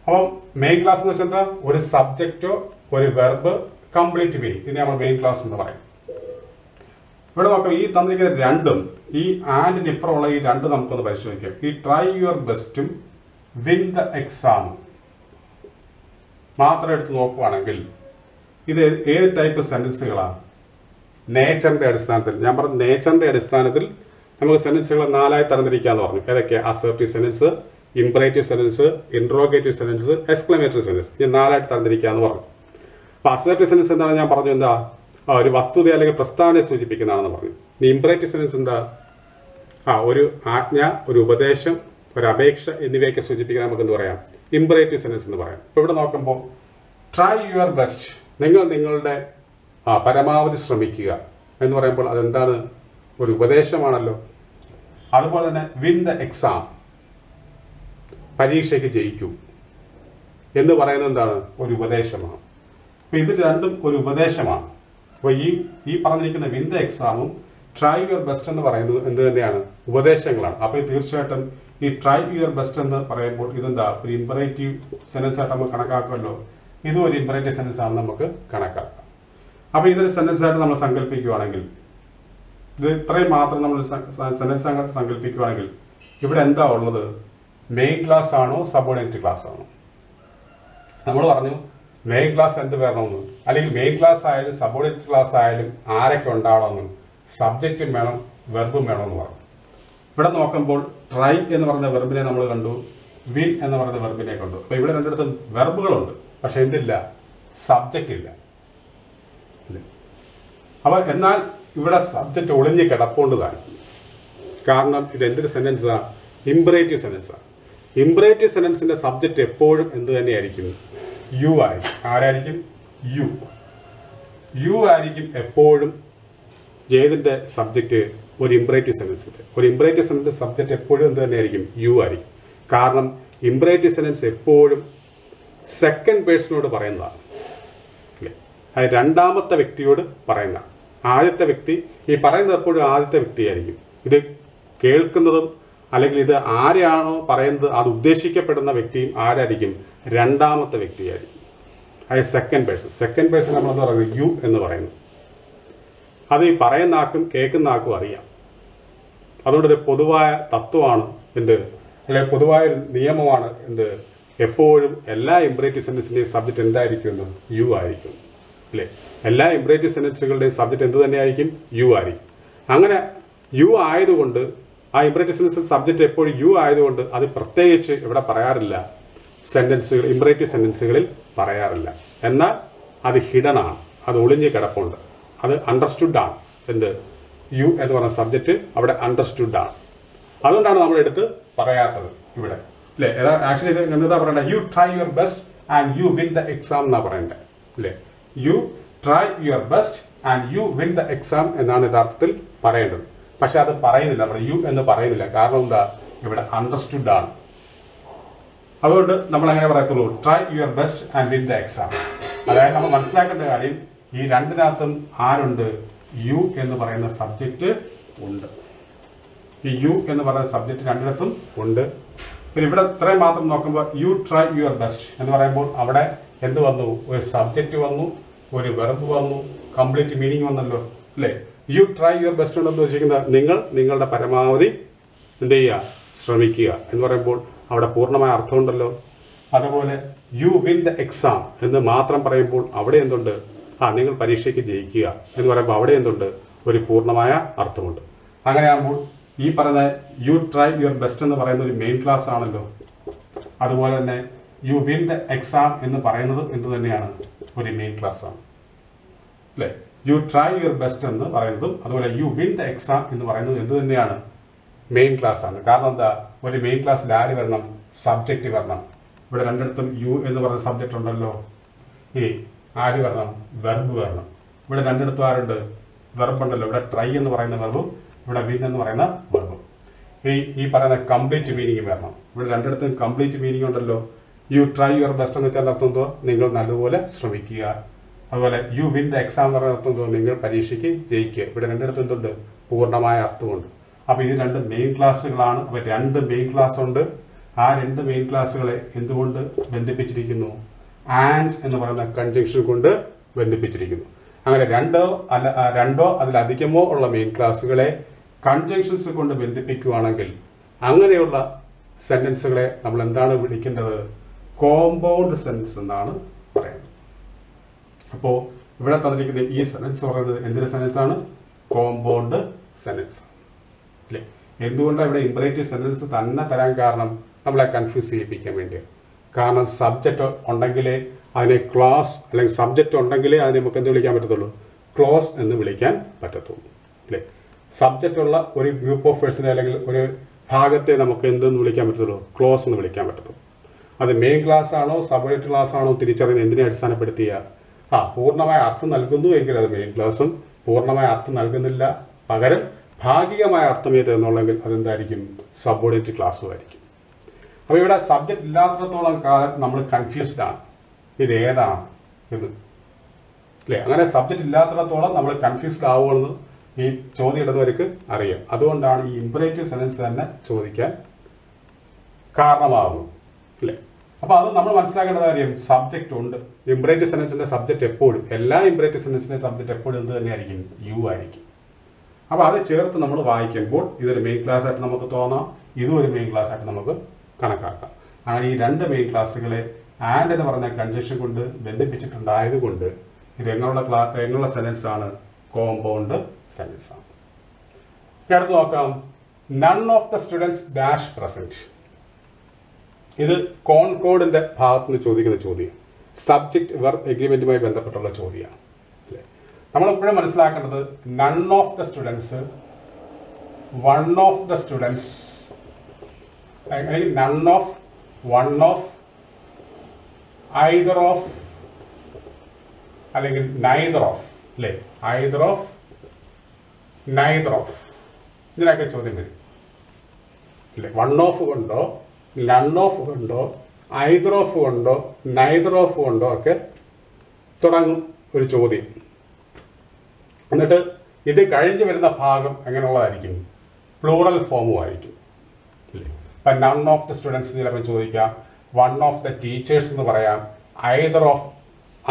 അപ്പം മെയിൻ ക്ലാസ് എന്ന് വെച്ചാൽ എന്താ? ഒരു സബ്ജക്റ്റോ ഒരു വെർബ് കംപ്ലീറ്റ് മീനിങ്, ഇതിനെ നമ്മൾ മെയിൻ ക്ലാസ് എന്ന് പറയും. ഇവിടെ നോക്കാം, ഈ തന്നിരിക്കുന്ന രണ്ടും, ഈ ആൻഡിന് ഇപ്പുറമുള്ള ഈ രണ്ട് നമുക്കൊന്ന് പരിശോധിക്കാം. ഈ ട്രൈ യുവർ ബെസ്റ്റും വിൻ ദ എക്സാം മാത്രം എടുത്ത് നോക്കുവാണെങ്കിൽ ഇത് ഏത് ടൈപ്പ് സെൻറ്റൻസുകളാണ്? നേച്ചറിന്റെ അടിസ്ഥാനത്തിൽ, ഞാൻ പറഞ്ഞ നേച്ചറിന്റെ അടിസ്ഥാനത്തിൽ നമുക്ക് സെൻറ്റൻസുകൾ 4ആയി തരംതിരിക്കാന്ന് പറഞ്ഞു. ഏതൊക്കെ? Assertive sentence, imperative sentence, interrogative sentence, exclamatory sentence. ഇത് 4ആയിട്ട് തരംതിരിക്കാന്ന് പറഞ്ഞു. അപ്പൊ അസർട്ടീവ് സെൻറ്റൻസ് എന്താണ്? ഞാൻ പറഞ്ഞു എന്താ? ഒരു വസ്തുത അല്ലെങ്കിൽ പ്രസ്താവനയെ സൂചിപ്പിക്കുന്നതാണെന്ന് പറഞ്ഞു. ഇനി ഇംപറേറ്റീവ് സെൻറ്റൻസ് എന്താ? ഒരു ആജ്ഞ, ഒരു ഉപദേശം, ഒരു അപേക്ഷ എന്നിവയൊക്കെ സൂചിപ്പിക്കാൻ നമുക്ക് എന്ത് പറയാം? ഇംപറേറ്റീവ് സെൻറ്റൻസ് എന്ന് പറയാം. ഇപ്പൊ ഇവിടെ നോക്കുമ്പോൾ ട്രൈ യുവർ ബെസ്റ്റ്, നിങ്ങൾ നിങ്ങളുടെ പരമാവധി ശ്രമിക്കുക എന്ന് പറയുമ്പോൾ അതെന്താണ്? ഒരു ഉപദേശമാണല്ലോ. അതുപോലെ തന്നെ വിൻ ദ എക്സാം, പരീക്ഷയ്ക്ക് ജയിക്കൂ എന്ന് പറയുന്നത് എന്താണ്? ഒരു ഉപദേശമാണ്. അപ്പൊ ഇത് രണ്ടും ഒരു ഉപദേശമാണ്. അപ്പോൾ ഈ പറഞ്ഞിരിക്കുന്ന വിൻ ദ എക്സാമും ട്രൈ യുവർ ബെസ്റ്റ് എന്ന് പറയുന്നത് എന്ത് തന്നെയാണ്? ഉപദേശങ്ങളാണ്. അപ്പോൾ തീർച്ചയായിട്ടും ഈ ട്രൈ യുവർ ബെസ്റ്റ് എന്ന് പറയുമ്പോൾ ഇതെന്താ? ഒരു ഇംപറേറ്റീവ് സെൻറ്റൻസ് ആയിട്ട് നമുക്ക് കണക്കാക്കുമല്ലോ. ഇതും ഒരു ഇംപറേറ്റീവ് സെൻറ്റൻസ് ആണ് നമുക്ക് കണക്കാക്കാം. അപ്പോൾ ഇതൊരു സെൻറ്റൻസ് ആയിട്ട് നമ്മൾ സങ്കല്പിക്കുകയാണെങ്കിൽ, ഇത് ഇത്രയും മാത്രം നമ്മൾ സെൻറ്റൻസ് ആയിട്ട് സങ്കല്പിക്കുകയാണെങ്കിൽ ഇവിടെ എന്താ ഉള്ളത്? മെയിൻ ക്ലാസ് ആണോ സബോർഡിനേറ്റ് ക്ലാസ് ആണോ? നമ്മൾ പറഞ്ഞു മെയിൻ ക്ലാസ് എന്ത് വരണമെന്ന്, അല്ലെങ്കിൽ മെയിൻ ക്ലാസ് ആയാലും സബോർഡിനേറ്റ് ക്ലാസ് ആയാലും ആരൊക്കെ ഉണ്ടാവണമെന്നും സബ്ജക്റ്റും വേണം വെർബും വേണമെന്ന് പറഞ്ഞു. ഇവിടെ നോക്കുമ്പോൾ ട്രൈ എന്ന് പറയുന്ന വെർബിനെ നമ്മൾ കണ്ടു, വിൻ എന്ന് പറയുന്ന വെർബിനെ കണ്ടു. അപ്പോൾ ഇവിടെ രണ്ടിടത്തും വെർബുകളുണ്ട്, പക്ഷെ എന്തില്ല? സബ്ജക്റ്റ് ഇല്ല. അപ്പോൾ എന്നാൽ ഇവിടെ സബ്ജക്റ്റ് ഒളിഞ്ഞ് കിടപ്പുണ്ട് കാണിക്കും. കാരണം ഇത് എന്തൊരു സെൻറ്റൻസാണ്? ഇംപറേറ്റീവ് സെൻറ്റൻസാണ്. ഇംപറേറ്റീവ് സെൻറ്റൻസിന്റെ സബ്ജക്റ്റ് എപ്പോഴും എന്ത് തന്നെയായിരിക്കും? യു ആയിരിക്കും. ആരായിരിക്കും? യു. യു ആയിരിക്കും എപ്പോഴും ഏതിന്റെ സബ്ജക്റ്റ്? ഒരു ഇംപറേറ്റീവ് സെൻറ്റൻസിന്റെ. ഒരു ഇംപറേറ്റീവ് സെൻറ്റൻസ് സബ്ജക്റ്റ് എപ്പോഴും എന്ത് തന്നെയായിരിക്കും? യു ആയിരിക്കും. കാരണം ഇംപറേറ്റീവ് സെൻറ്റൻസ് എപ്പോഴും സെക്കൻഡ് പേഴ്സണോട് പറയുന്നതാണ് അല്ലേ? അത് രണ്ടാമത്തെ വ്യക്തിയോട് പറയുന്നതാണ്. ആദ്യത്തെ വ്യക്തി, ഈ പറയുന്നത് എപ്പോഴും ആദ്യത്തെ വ്യക്തിയായിരിക്കും. ഇത് കേൾക്കുന്നതും അല്ലെങ്കിൽ ഇത് ആരെയാണോ പറയുന്നത് അത് ഉദ്ദേശിക്കപ്പെടുന്ന വ്യക്തിയും ആരായിരിക്കും? രണ്ടാമത്തെ വ്യക്തിയായിരിക്കും. അത് സെക്കൻഡ് പേഴ്സൺ. സെക്കൻഡ് പേഴ്സൺ നമ്മളെന്ന് പറയുന്നത് യു എന്ന് പറയുന്നു. അത് ഈ പറയുന്ന ആക്കും കേൾക്കുന്ന ആക്കും അറിയാം. അതുകൊണ്ടൊരു പൊതുവായ തത്വമാണ് എന്ത്, അല്ലെങ്കിൽ പൊതുവായ ഒരു നിയമമാണ് എന്ത്, എപ്പോഴും എല്ലാ ഇംപറേറ്റീവ് സെൻറ്റൻസിൻ്റെയും സബ്ജക്റ്റ് എന്തായിരിക്കും? യു ആയിരിക്കും അല്ലേ? എല്ലാ ഇംപറേറ്റീവ് സെൻറ്റൻസുകളുടെയും സബ്ജക്റ്റ് എന്ത് തന്നെയായിരിക്കും? യു ആയിരിക്കും. അങ്ങനെ യു ആയതുകൊണ്ട്, ആ ഇംപറേറ്റീവ് സെൻറ്റൻസ് സബ്ജക്റ്റ് എപ്പോഴും യു ആയതുകൊണ്ട് അത് പ്രത്യേകിച്ച് ഇവിടെ പറയാറില്ല. സെൻറ്റൻസുകൾ, ഇംപറേറ്റീവ് സെൻറ്റൻസുകളിൽ പറയാറില്ല. എന്നാൽ അത് ഹിഡൻ ആണ്, അത് ഒളിഞ്ഞ് കിടപ്പുണ്ട്, അത് അണ്ടർസ്റ്റുഡ് ആണ്. എന്ത്? യു എന്ന് പറഞ്ഞ സബ്ജക്റ്റ് അവിടെ അണ്ടർസ്റ്റുഡ് ആണ്. അതുകൊണ്ടാണ് നമ്മൾ എടുത്ത് പറയാത്തത് ഇവിടെ അല്ലേ? ആക്ച്വലി ഇത് എന്താ പറയണ്ടേ? You try your best and you win the exam എന്നാ പറയണ്ടേ അല്ലേ? You try your best and you win the exam എന്നാണ് യഥാർത്ഥത്തിൽ പറയേണ്ടത്. പക്ഷെ അത് പറയുന്നില്ല, നമ്മൾ യു എന്ന് പറയുന്നില്ല. കാരണം എന്താ, ഇവിടെ അണ്ടർസ്റ്റുഡ് ആണ്. അതുകൊണ്ട് നമ്മൾ എങ്ങനെ പറയത്തുള്ളൂ, try your best and win the exam. അതായത് നമ്മൾ മനസ്സിലാക്കേണ്ട കാര്യം, ഈ രണ്ടിനകത്തും ആരുണ്ട്, യു എന്ന് പറയുന്ന സബ്ജക്റ്റ് ഉണ്ട്. ഈ യു എന്ന് പറയുന്ന സബ്ജക്റ്റ് രണ്ടിടത്തും ഉണ്ട്. പിന്നെ ഇവിടെ ഇത്രയും മാത്രം നോക്കുമ്പോൾ യു ട്രൈ യുവർ ബെസ്റ്റ് എന്ന് പറയുമ്പോൾ അവിടെ എന്ത് വന്നു, ഒരു സബ്ജക്റ്റ് വന്നു, ഒരു വെർബ് വന്നു, കംപ്ലീറ്റ് മീനിങ് വന്നല്ലോ അല്ലേ. യു ട്രൈ യുവർ ബെസ്റ്റ് ഉണ്ടെന്ന് വെച്ചിരിക്കുന്നത് നിങ്ങൾ നിങ്ങളുടെ പരമാവധി എന്ത് ചെയ്യുക, ശ്രമിക്കുക എന്ന് പറയുമ്പോൾ അവിടെ പൂർണ്ണമായ അർത്ഥമുണ്ടല്ലോ. അതുപോലെ യു വിൻ ദ എക്സാം എന്ന് മാത്രം പറയുമ്പോൾ അവിടെ എന്തുണ്ട്, നിങ്ങൾ പരീക്ഷയ്ക്ക് ജയിക്കുക എന്ന് പറയുമ്പോൾ അവിടെ എന്തുണ്ട്, ഒരു പൂർണ്ണമായ അർത്ഥമുണ്ട്. അങ്ങനെയാകുമ്പോൾ ഈ പറയുന്ന യു ട്രൈ യുവർ ബെസ്റ്റ് എന്ന് പറയുന്ന ഒരു മെയിൻ ക്ലാസ് ആണല്ലോ. അതുപോലെ തന്നെ യു വിൻ ദ എക്സാം എന്ന് പറയുന്നത് എന്ത് തന്നെയാണ്, ഒരു മെയിൻ ക്ലാസ് ആണ് അല്ലേ. യു ട്രൈ യുവർ ബെസ്റ്റ് എന്ന് പറയുന്നതും അതുപോലെ യു വിൻ ദ എക്സാം എന്ന് പറയുന്നത് എന്ത് തന്നെയാണ്, മെയിൻ ക്ലാസ് ആണ്. കാരണം എന്താ, ഒരു മെയിൻ ക്ലാസ്സിൽ ആര് വരണം, സബ്ജക്റ്റ് വരണം. ഇവിടെ രണ്ടിടത്തും യു എന്ന് പറയുന്ന സബ്ജക്റ്റ് ഉണ്ടല്ലോ. ഇനി ആര് വരണം, വെർബ് വരണം. ഇവിടെ രണ്ടിടത്തും ആരുണ്ട്, വെർബ് ഉണ്ടല്ലോ. ഇവിടെ ട്രൈ എന്ന് പറയുന്ന വെർബും ഇവിടെ വിൻ എന്ന് പറയുന്ന വെർബും. ഈ പറയുന്ന കംപ്ലീറ്റ് മീനിങ് വരണം. ഇവിടെ രണ്ടിടത്തും കംപ്ലീറ്റ് മീനിങ് ഉണ്ടല്ലോ. യു ട്രൈ യുവർ ബെസ്റ്റ് എന്ന് വെച്ചാൽ അർത്ഥം എന്തോ, നിങ്ങൾ നല്ലപോലെ ശ്രമിക്കുക. അതുപോലെ യു വിൻ ദ എക്സാം എന്ന് പറയുന്ന അർത്ഥം എന്തോ, നിങ്ങൾ പരീക്ഷയ്ക്ക് ജയിക്കുക. ഇവിടെ രണ്ടിടത്തും എന്തുണ്ട്, പൂർണ്ണമായ അർത്ഥമുണ്ട്. അപ്പോൾ ഇത് രണ്ട് മെയിൻ ക്ലാസ്സുകളാണ്. അപ്പോൾ രണ്ട് മെയിൻ ക്ലാസ് ഉണ്ട്. ആ രണ്ട് മെയിൻ ക്ലാസ്സുകളെ എന്തുകൊണ്ട് ബന്ധിപ്പിച്ചിരിക്കുന്നു, ആൻഡ് എന്ന് പറയുന്ന കൺജങ്ഷൻ കൊണ്ട് ബന്ധിപ്പിച്ചിരിക്കുന്നു. അങ്ങനെ രണ്ടോ അതിലധികമോ ഉള്ള മെയിൻ ക്ലാസ്സുകളെ കൺജങ്ഷൻസ് കൊണ്ട് ബന്ധിപ്പിക്കുകയാണെങ്കിൽ അങ്ങനെയുള്ള സെന്റൻസുകളെ നമ്മൾ എന്താണ് വിളിക്കേണ്ടത്, കോമ്പൗണ്ട് സെന്റൻസ് എന്നാണ് പറയുന്നത്. അപ്പോൾ ഇവിടെ തന്നിരിക്കുന്ന ഈ സെന്റൻസ് പറയുന്നത് എന്തൊരു സെന്റൻസ് ആണ്, കോമ്പൗണ്ട് സെന്റൻസ് അല്ലേ. എന്തുകൊണ്ടാണ് ഇവിടെ ഇമ്പറേറ്റീവ് സെന്റൻസ് തന്നെ തരാൻ കാരണം, നമ്മളെ കൺഫ്യൂസ് ചെയ്യിപ്പിക്കാൻ വേണ്ടിയാണ്. കാരണം സബ്ജക്റ്റ് ഉണ്ടെങ്കിലേ അതിനെ ക്ലോസ്, അല്ലെങ്കിൽ സബ്ജക്റ്റ് ഉണ്ടെങ്കിലേ അതിനെ നമുക്ക് എന്ത് വിളിക്കാൻ പറ്റത്തുള്ളൂ, ക്ലോസ് എന്ന് വിളിക്കാൻ പറ്റത്തുള്ളൂ അല്ലേ. സബ്ജക്റ്റ് ഉള്ള ഒരു ഗ്രൂപ്പ് ഓഫ് പേഴ്സണെ അല്ലെങ്കിൽ ഒരു ഭാഗത്തെ നമുക്ക് എന്തെന്ന് വിളിക്കാൻ പറ്റത്തുള്ളൂ, ക്ലോസ് എന്ന് വിളിക്കാൻ പറ്റത്തുള്ളൂ. അത് മെയിൻ ക്ലാസ് ആണോ സബോർഡിനേറ്റ് ക്ലാസ് ആണോ തിരിച്ചറിയുന്നത് എന്തിനെ അടിസ്ഥാനപ്പെടുത്തിയ, പൂർണ്ണമായ അർത്ഥം നൽകുന്നു എങ്കിൽ അത് മെയിൻ ക്ലാസും, പൂർണ്ണമായ അർത്ഥം നൽകുന്നില്ല പകരം ഭാഗികമായ അർത്ഥം ഏത് എന്നുള്ളെങ്കിൽ അതെന്തായിരിക്കും, സബോർഡിനേറ്റ് ക്ലാസ്സും ആയിരിക്കും. അപ്പോൾ ഇവിടെ സബ്ജക്റ്റ് ഇല്ലാത്തിടത്തോളം കാലം നമ്മൾ കൺഫ്യൂസ്ഡ് ആണ്, ഇത് ഏതാണ് എന്ന് അല്ലേ. അങ്ങനെ സബ്ജക്റ്റ് ഇല്ലാത്തിടത്തോളം നമ്മൾ കൺഫ്യൂസ്ഡ് ആവുമെന്ന് ഈ ചോദ്യം ഇടുന്നവർക്ക് അറിയാം. അതുകൊണ്ടാണ് ഈ ഇമ്പറേറ്റീവ് സെന്റൻസ് തന്നെ ചോദിക്കാൻ കാരണമാകുന്നത് അല്ലേ. അപ്പോൾ അത് നമ്മൾ മനസ്സിലാക്കേണ്ട കാര്യം, സബ്ജക്റ്റ് ഉണ്ട്. ഇമ്പറേറ്റീവ് സെന്റൻസിന്റെ സബ്ജക്റ്റ് എപ്പോഴും, എല്ലാ ഇമ്പറേറ്റീവ് സെന്റൻസിന്റെ സബ്ജക്റ്റ് എപ്പോഴും എന്ത് തന്നെയായിരിക്കും, യു ആയിരിക്കും. അപ്പോൾ അത് ചേർത്ത് നമ്മൾ വായിക്കുമ്പോൾ ഇതൊരു മെയിൻ ക്ലാസ് ആയിട്ട് നമുക്ക് തോന്നാം, ഇതും ഒരു മെയിൻ ക്ലാസ് ആയിട്ട് നമുക്ക് കണക്കാക്കാം. അങ്ങനെ ഈ രണ്ട് മെയിൻ ക്ലാസ്സുകളെ ആൻഡ് എന്ന് പറഞ്ഞ കൺജക്ഷൻ കൊണ്ട് ബന്ധിപ്പിച്ചിട്ടുണ്ടായത് കൊണ്ട് ഇത് എങ്ങനെയുള്ള സെന്റൻസ് ആണ്, കോമ്പൗണ്ട് സെന്റൻസ് ആണ്. ഇനി അടുത്ത് നോക്കാം, none of the students dash present. ഇത് കോൺകോഡിന്റെ ഭാഗത്ത് നിന്ന് ചോദിക്കുന്ന ചോദ്യം, സബ്ജക്റ്റ് വെർബ് എഗ്രിമെന്റുമായി ബന്ധപ്പെട്ടുള്ള ചോദ്യമാണ് അല്ലേ. നമ്മൾ എപ്പോഴും മനസ്സിലാക്കേണ്ടത്, none of the students, one of the students, അല്ലെങ്കിൽ none of, one of, either of, അല്ലെങ്കിൽ നൈദർ ഓഫ് അല്ലേ. ഐദർ ഓഫ്, നൈദർ ഓഫ്, ഇതിനൊക്കെ ചോദ്യം വരും അല്ലേ. വൺ ഓഫ് കൊണ്ടോ, നൺ ഓഫ് കൊണ്ടോ, ഐദർ ഓഫ് കൊണ്ടോ, നൈദർ ഓഫ് കൊണ്ടോ ഒക്കെ തുടങ്ങും ഒരു ചോദ്യം. എന്നിട്ട് ഇത് കഴിഞ്ഞ് വരുന്ന ഭാഗം എങ്ങനെയുള്ളതായിരിക്കും, പ്ലൂറൽ ഫോമും ആയിരിക്കും അല്ലേ. ഇപ്പം നൺ ഓഫ് ദ സ്റ്റുഡൻസ് ചിലപ്പോൾ ചോദിക്കാം, വൺ ഓഫ് ദ ടീച്ചേഴ്സ് എന്ന് പറയാം, ഐദർ ഓഫ്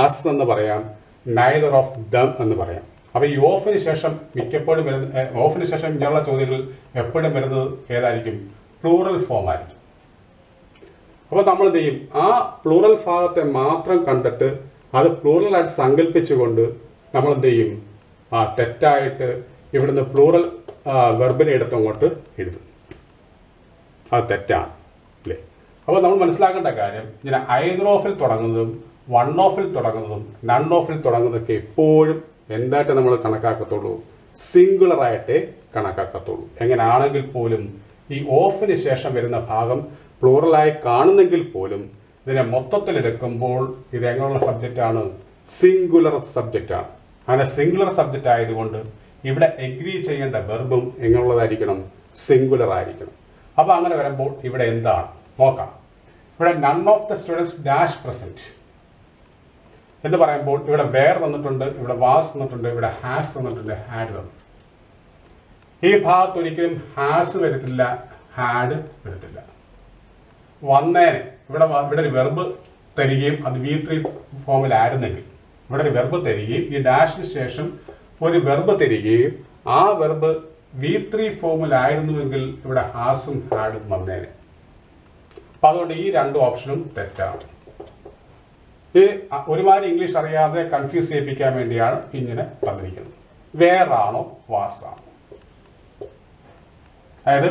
അസ് എന്ന് പറയാം, നൈദർ ഓഫ് ദം എന്ന് പറയാം. അപ്പോൾ ഈ ഓഫിന് ശേഷം മിക്കപ്പോഴും വരുന്ന, ഓഫിന് ശേഷം ഇങ്ങനെയുള്ള ചോദ്യങ്ങൾ എപ്പോഴും വരുന്നത് ഏതായിരിക്കും, പ്ലൂറൽ ഫോം ആയിരിക്കും. അപ്പോൾ നമ്മൾ എന്ത് ചെയ്യും, ആ പ്ലൂറൽ ഭാഗത്തെ മാത്രം കണ്ടിട്ട് അത് പ്ലൂറലായിട്ട് സങ്കല്പിച്ചുകൊണ്ട് നമ്മൾ എന്ത് ചെയ്യും, തെറ്റായിട്ട് ഇവിടുന്ന് പ്ലൂറൽ വെർബിനെ എടുത്ത് അങ്ങോട്ട് എഴുതും. അത് തെറ്റാണ് അല്ലേ. അപ്പോൾ നമ്മൾ മനസ്സിലാക്കേണ്ട കാര്യം, ഇങ്ങനെ ഐദർ ഓഫിൽ തുടങ്ങുന്നതും വൺ ഓഫിൽ തുടങ്ങുന്നതും നൺ ഓഫിൽ തുടങ്ങുന്നതൊക്കെ എപ്പോഴും എന്തായിട്ട് നമ്മൾ കണക്കാക്കത്തുള്ളൂ, സിംഗുലറായിട്ടേ കണക്കാക്കത്തുള്ളൂ. എങ്ങനെയാണെങ്കിൽ പോലും ഈ ഓഫിന് ശേഷം വരുന്ന ഭാഗം പ്ലൂറലായി കാണുന്നെങ്കിൽ പോലും ഇതിനെ മൊത്തത്തിലെടുക്കുമ്പോൾ ഇത് എങ്ങനെയുള്ള സബ്ജക്റ്റാണ്, സിംഗുലർ സബ്ജക്റ്റ് ആണ്. അങ്ങനെ സിംഗുലർ സബ്ജക്റ്റ് ആയതുകൊണ്ട് ഇവിടെ എഗ്രി ചെയ്യേണ്ട വെർബും എങ്ങനെയുള്ളതായിരിക്കണം? സിംഗുലർ ആയിരിക്കണം. അപ്പോൾ അങ്ങനെ വരുമ്പോൾ ഇവിടെ എന്താണ് നോക്കാം. ഇവിടെ none of the students dash present എന്ന് പറയുമ്പോൾ ഇവിടെ വേർ തന്നിട്ടുണ്ട്, ഇവിടെ വാസ് തന്നിട്ടുണ്ട്, ഇവിടെ ഹാസ് തന്നിട്ടുണ്ട്, ഹാഡ് തന്നിട്ടുണ്ട്. ഈ ഭാഗത്ത് ഒരിക്കലും ഹാസ് വരത്തില്ല, ഹാഡ് വരത്തില്ല. വന്നേനെ ഇവിടെ ഒരു വെർബ് തരികയും അത് V3 ഫോമിലായിരുന്നെങ്കിൽ ഇവിടെ ഒരു വെർബ് തരികയും ഈ ഡാഷിന് ശേഷം ഒരു വെർബ് തരികയും ആ വെർബ് V3 ഫോമിലായിരുന്നുവെങ്കിൽ ഇവിടെ ഹാസും ഹാഡും വന്നേനെ. അപ്പം അതുകൊണ്ട് ഈ രണ്ട് ഓപ്ഷനും തെറ്റാണ്. ഈ ഒരുമാതിരി ഇംഗ്ലീഷ് അറിയാതെ കൺഫ്യൂസ് ചെയ്യിപ്പിക്കാൻ വേണ്ടിയാണ് ഇങ്ങനെ തന്നിരിക്കുന്നത്. വേറാണോ വാസാണോ? അതായത്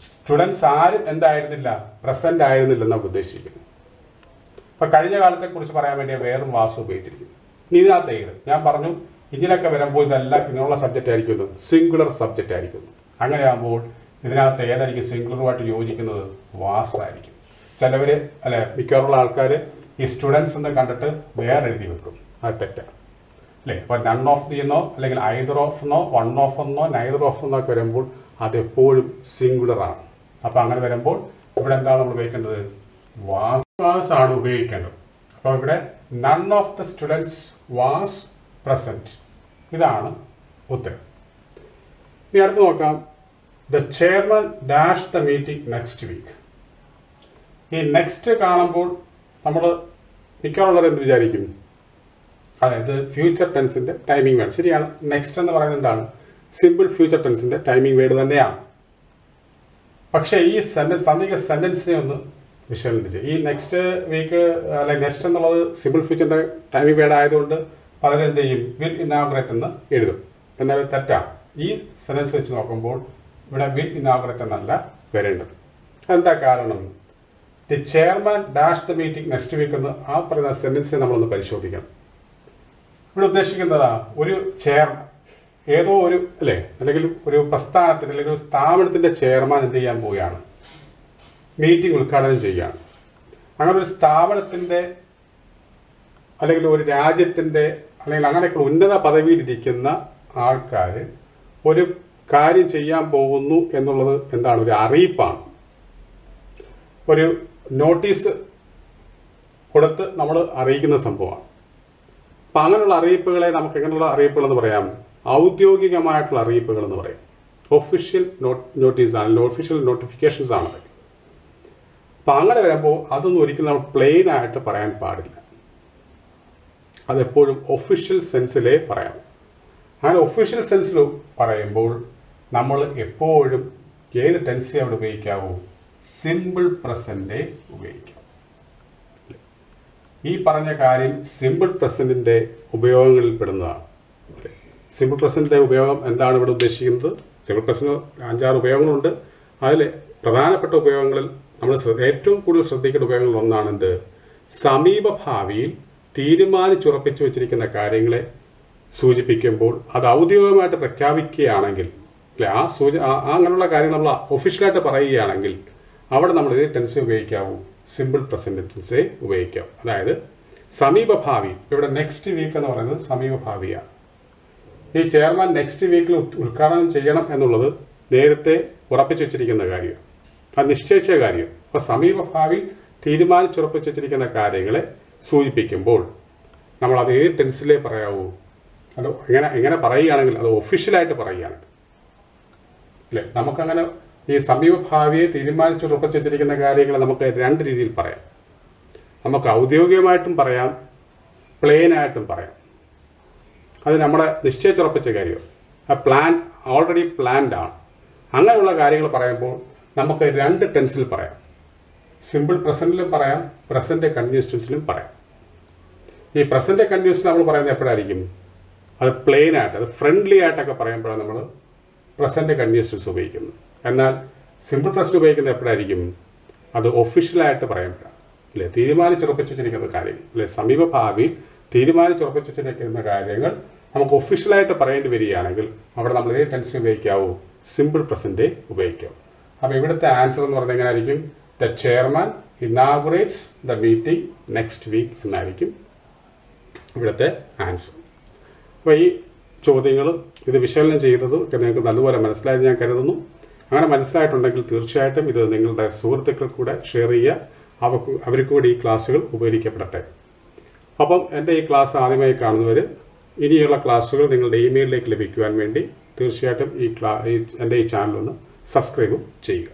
സ്റ്റുഡൻസ് ആരും എന്തായിരുന്നില്ല, പ്രസന്റ് ആയിരുന്നില്ല എന്നാണ് ഉദ്ദേശിക്കുന്നത്. അപ്പൊ കഴിഞ്ഞ കാലത്തെ കുറിച്ച് പറയാൻ വേണ്ടിയ വേറും വാസും ഉപയോഗിച്ചിരിക്കുന്നു. ഇനി ഇതിനകത്ത് ഏത് ഞാൻ പറഞ്ഞു ഇങ്ങനെയൊക്കെ വരുമ്പോൾ ഇതെല്ലാം ഇങ്ങനെയുള്ള സബ്ജക്റ്റ് ആയിരിക്കുന്നു, സിംഗുലർ സബ്ജക്റ്റ് ആയിരിക്കുന്നു. അങ്ങനെയാകുമ്പോൾ ഇതിനകത്ത് ഏതായിരിക്കും സിംഗുലറുമായിട്ട് യോജിക്കുന്നത്? വാസായിരിക്കും. ചിലവര് അല്ലെ മിക്കവാറുള്ള ആൾക്കാർ ഈ സ്റ്റുഡൻസ് എന്ന് കണ്ടിട്ട് വേറെ എഴുതി വെക്കും. അത് തെറ്റാണ് അല്ലേ? അപ്പൊ നൺ ഓഫ് ദി എന്നോ അല്ലെങ്കിൽ ഐദർ ഓഫ് എന്നോ വൺ ഓഫ് എന്നോ നൈദർ ഓഫ് എന്നോ ഒക്കെ വരുമ്പോൾ അതെപ്പോഴും സിംഗുലർ ആണ്. അപ്പൊ അങ്ങനെ വരുമ്പോൾ ഇവിടെ എന്താണ് നമ്മൾ ഉപയോഗിക്കേണ്ടത്? വാസ് ആണ് ഉപയോഗിക്കേണ്ടത്. അപ്പോൾ ഇവിടെ none of the students was present. ഇതാണ് ഉത്തരം. ഇനി അടുത്ത് നോക്കാം. The chairman dash the meeting next week. ഈ നെക്സ്റ്റ് കാണുമ്പോൾ നമ്മൾ മിക്കവാറുള്ളവർ എന്ത് വിചാരിക്കും? അതായത് ഫ്യൂച്ചർ ടെൻസിന്റെ ടൈമിംഗ് വേർഡ്. ശരിയാണ്, നെക്സ്റ്റ് എന്ന് പറയുന്നത് എന്താണ്? സിമ്പിൾ ഫ്യൂച്ചർ ടെൻസിന്റെ ടൈമിംഗ് വേർഡ് തന്നെയാണ്. പക്ഷേ ഈ സെന്റൻസിനെ ഒന്ന് വിശകലനം ചെയ്യും. ഈ നെക്സ്റ്റ് വീക്ക് അല്ലെങ്കിൽ നെക്സ്റ്റ് എന്നുള്ളത് സിമ്പിൾ ഫ്യൂച്ചറിന്റെ ടൈമിംഗ് വേർഡ് ആയതുകൊണ്ട് പലരും എന്ത് ചെയ്യും? വിൽ ഇനാഗുറേറ്റ് എന്ന് എഴുതും. എന്നാൽ തെറ്റാണ്. ഈ സെന്റൻസ് വെച്ച് നോക്കുമ്പോൾ ഇവിടെ വിൽ ഇനാഗുറേറ്റ് എന്നല്ല വരേണ്ടത്. എന്താ കാരണം? The chairman dash the meeting next week എന്ന് ആ പറയുന്ന സെന്റൻസിനെ നമ്മളൊന്ന് പരിശോധിക്കണം. ഇവിടെ ഉദ്ദേശിക്കുന്നതാ ഒരു ചെയർമാൻ ഏതോ ഒരു അല്ലേ അല്ലെങ്കിൽ ഒരു പ്രസ്ഥാനത്തിന്റെ അല്ലെങ്കിൽ ഒരു സ്ഥാപനത്തിന്റെ ചെയർമാൻ എന്ത് ചെയ്യാൻ പോവുകയാണ്? മീറ്റിംഗ് ഉദ്ഘാടനം ചെയ്യുകയാണ്. അങ്ങനെ ഒരു സ്ഥാപനത്തിന്റെ അല്ലെങ്കിൽ ഒരു രാജ്യത്തിന്റെ അല്ലെങ്കിൽ അങ്ങനെയൊക്കെ ഉന്നത പദവിയിലിരിക്കുന്ന ആൾക്കാർ ഒരു കാര്യം ചെയ്യാൻ പോകുന്നു എന്നുള്ളത് എന്താണ്? ഒരു അറിയിപ്പാണ്. ഒരു നോട്ടീസ് കൊടുത്ത് നമ്മൾ അറിയിക്കുന്ന സംഭവമാണ്. അപ്പം അങ്ങനെയുള്ള അറിയിപ്പുകളെ നമുക്ക് എങ്ങനെയുള്ള അറിയിപ്പുകൾ എന്ന് പറയാം? ഔദ്യോഗികമായിട്ടുള്ള അറിയിപ്പുകൾ എന്ന് പറയും. ഒഫീഷ്യൽ നോട്ടീസ് ആണ്, ഒഫീഷ്യൽ നോട്ടിഫിക്കേഷൻസ് ആണത്. അപ്പം അങ്ങനെ വരുമ്പോൾ അതൊന്നും ഒരിക്കലും നമ്മൾ പ്ലെയിൻ ആയിട്ട് പറയാൻ പാടില്ല. അതെപ്പോഴും ഒഫീഷ്യൽ സെൻസിലേ പറയാം. അങ്ങനെ ഒഫീഷ്യൽ സെൻസിൽ പറയുമ്പോൾ നമ്മൾ എപ്പോഴും ഏത് ടെൻസേ അവിടെ ഉപയോഗിക്കാവൂ? സിമ്പിൾ പ്രസന്റേ ഉപയോഗിക്കാം. ഈ പറഞ്ഞ കാര്യം സിമ്പിൾ പ്രസന്റിന്റെ ഉപയോഗങ്ങളിൽ പെടുന്നതാണ്. സിമ്പിൾ പ്രസന്റിന്റെ ഉപയോഗം എന്താണ് ഇവിടെ ഉദ്ദേശിക്കുന്നത്? സിമ്പിൾ പ്രസന്റ് 5-6 ഉപയോഗങ്ങളുണ്ട്. അതിൽ പ്രധാനപ്പെട്ട ഉപയോഗങ്ങളിൽ നമ്മൾ ഏറ്റവും കൂടുതൽ ശ്രദ്ധിക്കേണ്ട ഉപയോഗങ്ങളിൽ ഒന്നാണ് എന്ത്? സമീപഭാവിയിൽ തീരുമാനിച്ചുറപ്പിച്ചു വെച്ചിരിക്കുന്ന കാര്യങ്ങളെ സൂചിപ്പിക്കുമ്പോൾ അത് ഔദ്യോഗികമായിട്ട് പ്രഖ്യാപിക്കുകയാണെങ്കിൽ അല്ലെ അങ്ങനെയുള്ള കാര്യങ്ങൾ നമ്മൾ ഒഫീഷ്യലായിട്ട് പറയുകയാണെങ്കിൽ അവിടെ നമ്മൾ ഏത് ടെൻസേ ഉപയോഗിക്കാവൂ? സിമ്പിൾ പ്രസന്റ് ടെൻസേ ഉപയോഗിക്കാം. അതായത് സമീപഭാവി. ഇവിടെ നെക്സ്റ്റ് വീക്ക് എന്ന് പറയുന്നത് സമീപഭാവിയാണ്. ഈ ചെയർമാൻ നെക്സ്റ്റ് വീക്കിൽ ഉദ്ഘാടനം ചെയ്യണം എന്നുള്ളത് നേരത്തെ ഉറപ്പിച്ചു വെച്ചിരിക്കുന്ന കാര്യം, അത് നിശ്ചയിച്ച കാര്യം. അപ്പോൾ സമീപഭാവിയിൽ തീരുമാനിച്ചുറപ്പിച്ചു വെച്ചിരിക്കുന്ന കാര്യങ്ങളെ സൂചിപ്പിക്കുമ്പോൾ നമ്മൾ അത് ഏത് ടെൻസിലേ പറയാവൂ? അത് എങ്ങനെ പറയുകയാണെങ്കിൽ അത് ഒഫീഷ്യലായിട്ട് പറയുകയാണെങ്കിൽ അല്ലേ നമുക്കങ്ങനെ ഈ സമീപഭാവിയെ തീരുമാനിച്ചുറപ്പിച്ചു വെച്ചിരിക്കുന്ന കാര്യങ്ങൾ നമുക്ക് 2 രീതിയിൽ പറയാം. നമുക്ക് ഔദ്യോഗികമായിട്ടും പറയാം, പ്ലെയിനായിട്ടും പറയാം. അത് നമ്മുടെ നിശ്ചയിച്ചുറപ്പിച്ച കാര്യം, ആ പ്ലാൻ ഓൾറെഡി പ്ലാൻഡ് ആണ്. അങ്ങനെയുള്ള കാര്യങ്ങൾ പറയുമ്പോൾ നമുക്ക് 2 ടെൻസിൽ പറയാം. സിമ്പിൾ പ്രസന്റിലും പറയാം, പ്രസന്റ് കണ്ടിന്യൂസ് ടെൻസിലും പറയാം. ഈ പ്രസന്റ് കണ്ടിന്യൂസ് നമ്മൾ പറയുന്നത് എപ്പോഴായിരിക്കും? അത് പ്ലെയിൻ ആയിട്ട്, അത് ഫ്രണ്ട്ലി ആയിട്ടൊക്കെ പറയുമ്പോഴാണ് നമ്മൾ പ്രസന്റ് കണ്ടിന്യൂസ് ടെൻസ് ഉപയോഗിക്കുന്നത്. എന്നാൽ സിമ്പിൾ പ്രസന്റ് ഉപയോഗിക്കുന്നത് എപ്പോഴായിരിക്കും? അത് ഒഫീഷ്യലായിട്ട് പറയുമ്പോഴാണ് അല്ലേ? തീരുമാനിച്ചുറപ്പിച്ചു വെച്ചിരിക്കുന്ന കാര്യങ്ങൾ അല്ലെ സമീപഭാവിയിൽ തീരുമാനിച്ചുറപ്പിച്ചു വെച്ചിരിക്കുന്ന കാര്യങ്ങൾ നമുക്ക് ഒഫീഷ്യലായിട്ട് പറയേണ്ടി വരികയാണെങ്കിൽ അവിടെ നമ്മൾ ഏത് ടെൻസ് ഉപയോഗിക്കാവൂ? സിമ്പിൾ പ്രസന്റേ ഉപയോഗിക്കാവൂ. അപ്പോൾ ഇവിടുത്തെ ആൻസർ എന്ന് പറയുന്നത് എങ്ങനെയായിരിക്കും? The chairman inaugurates the meeting next week എന്നായിരിക്കും ഇവിടുത്തെ ആൻസർ. അപ്പോൾ ഈ ചോദ്യങ്ങളും ഇത് വിശകലനം ചെയ്തതും ഒക്കെ നിങ്ങൾക്ക് നല്ലപോലെ മനസ്സിലായെന്ന് ഞാൻ കരുതുന്നു. അങ്ങനെ മനസ്സിലായിട്ടുണ്ടെങ്കിൽ തീർച്ചയായിട്ടും ഇത് നിങ്ങളുടെ സുഹൃത്തുക്കൾ കൂടെ ഷെയർ ചെയ്യുക. അവർക്ക് കൂടി ഈ ക്ലാസ്സുകൾ ഉപകരിക്കപ്പെടട്ടെ. അപ്പം എൻ്റെ ഈ ക്ലാസ് ആദ്യമായി കാണുന്നവർ ഇനിയുള്ള ക്ലാസ്സുകൾ നിങ്ങളുടെ ഇമെയിലിലേക്ക് ലഭിക്കുവാൻ വേണ്ടി തീർച്ചയായിട്ടും എൻ്റെ ഈ ചാനൽ ഒന്ന് സബ്സ്ക്രൈബും ചെയ്യുക.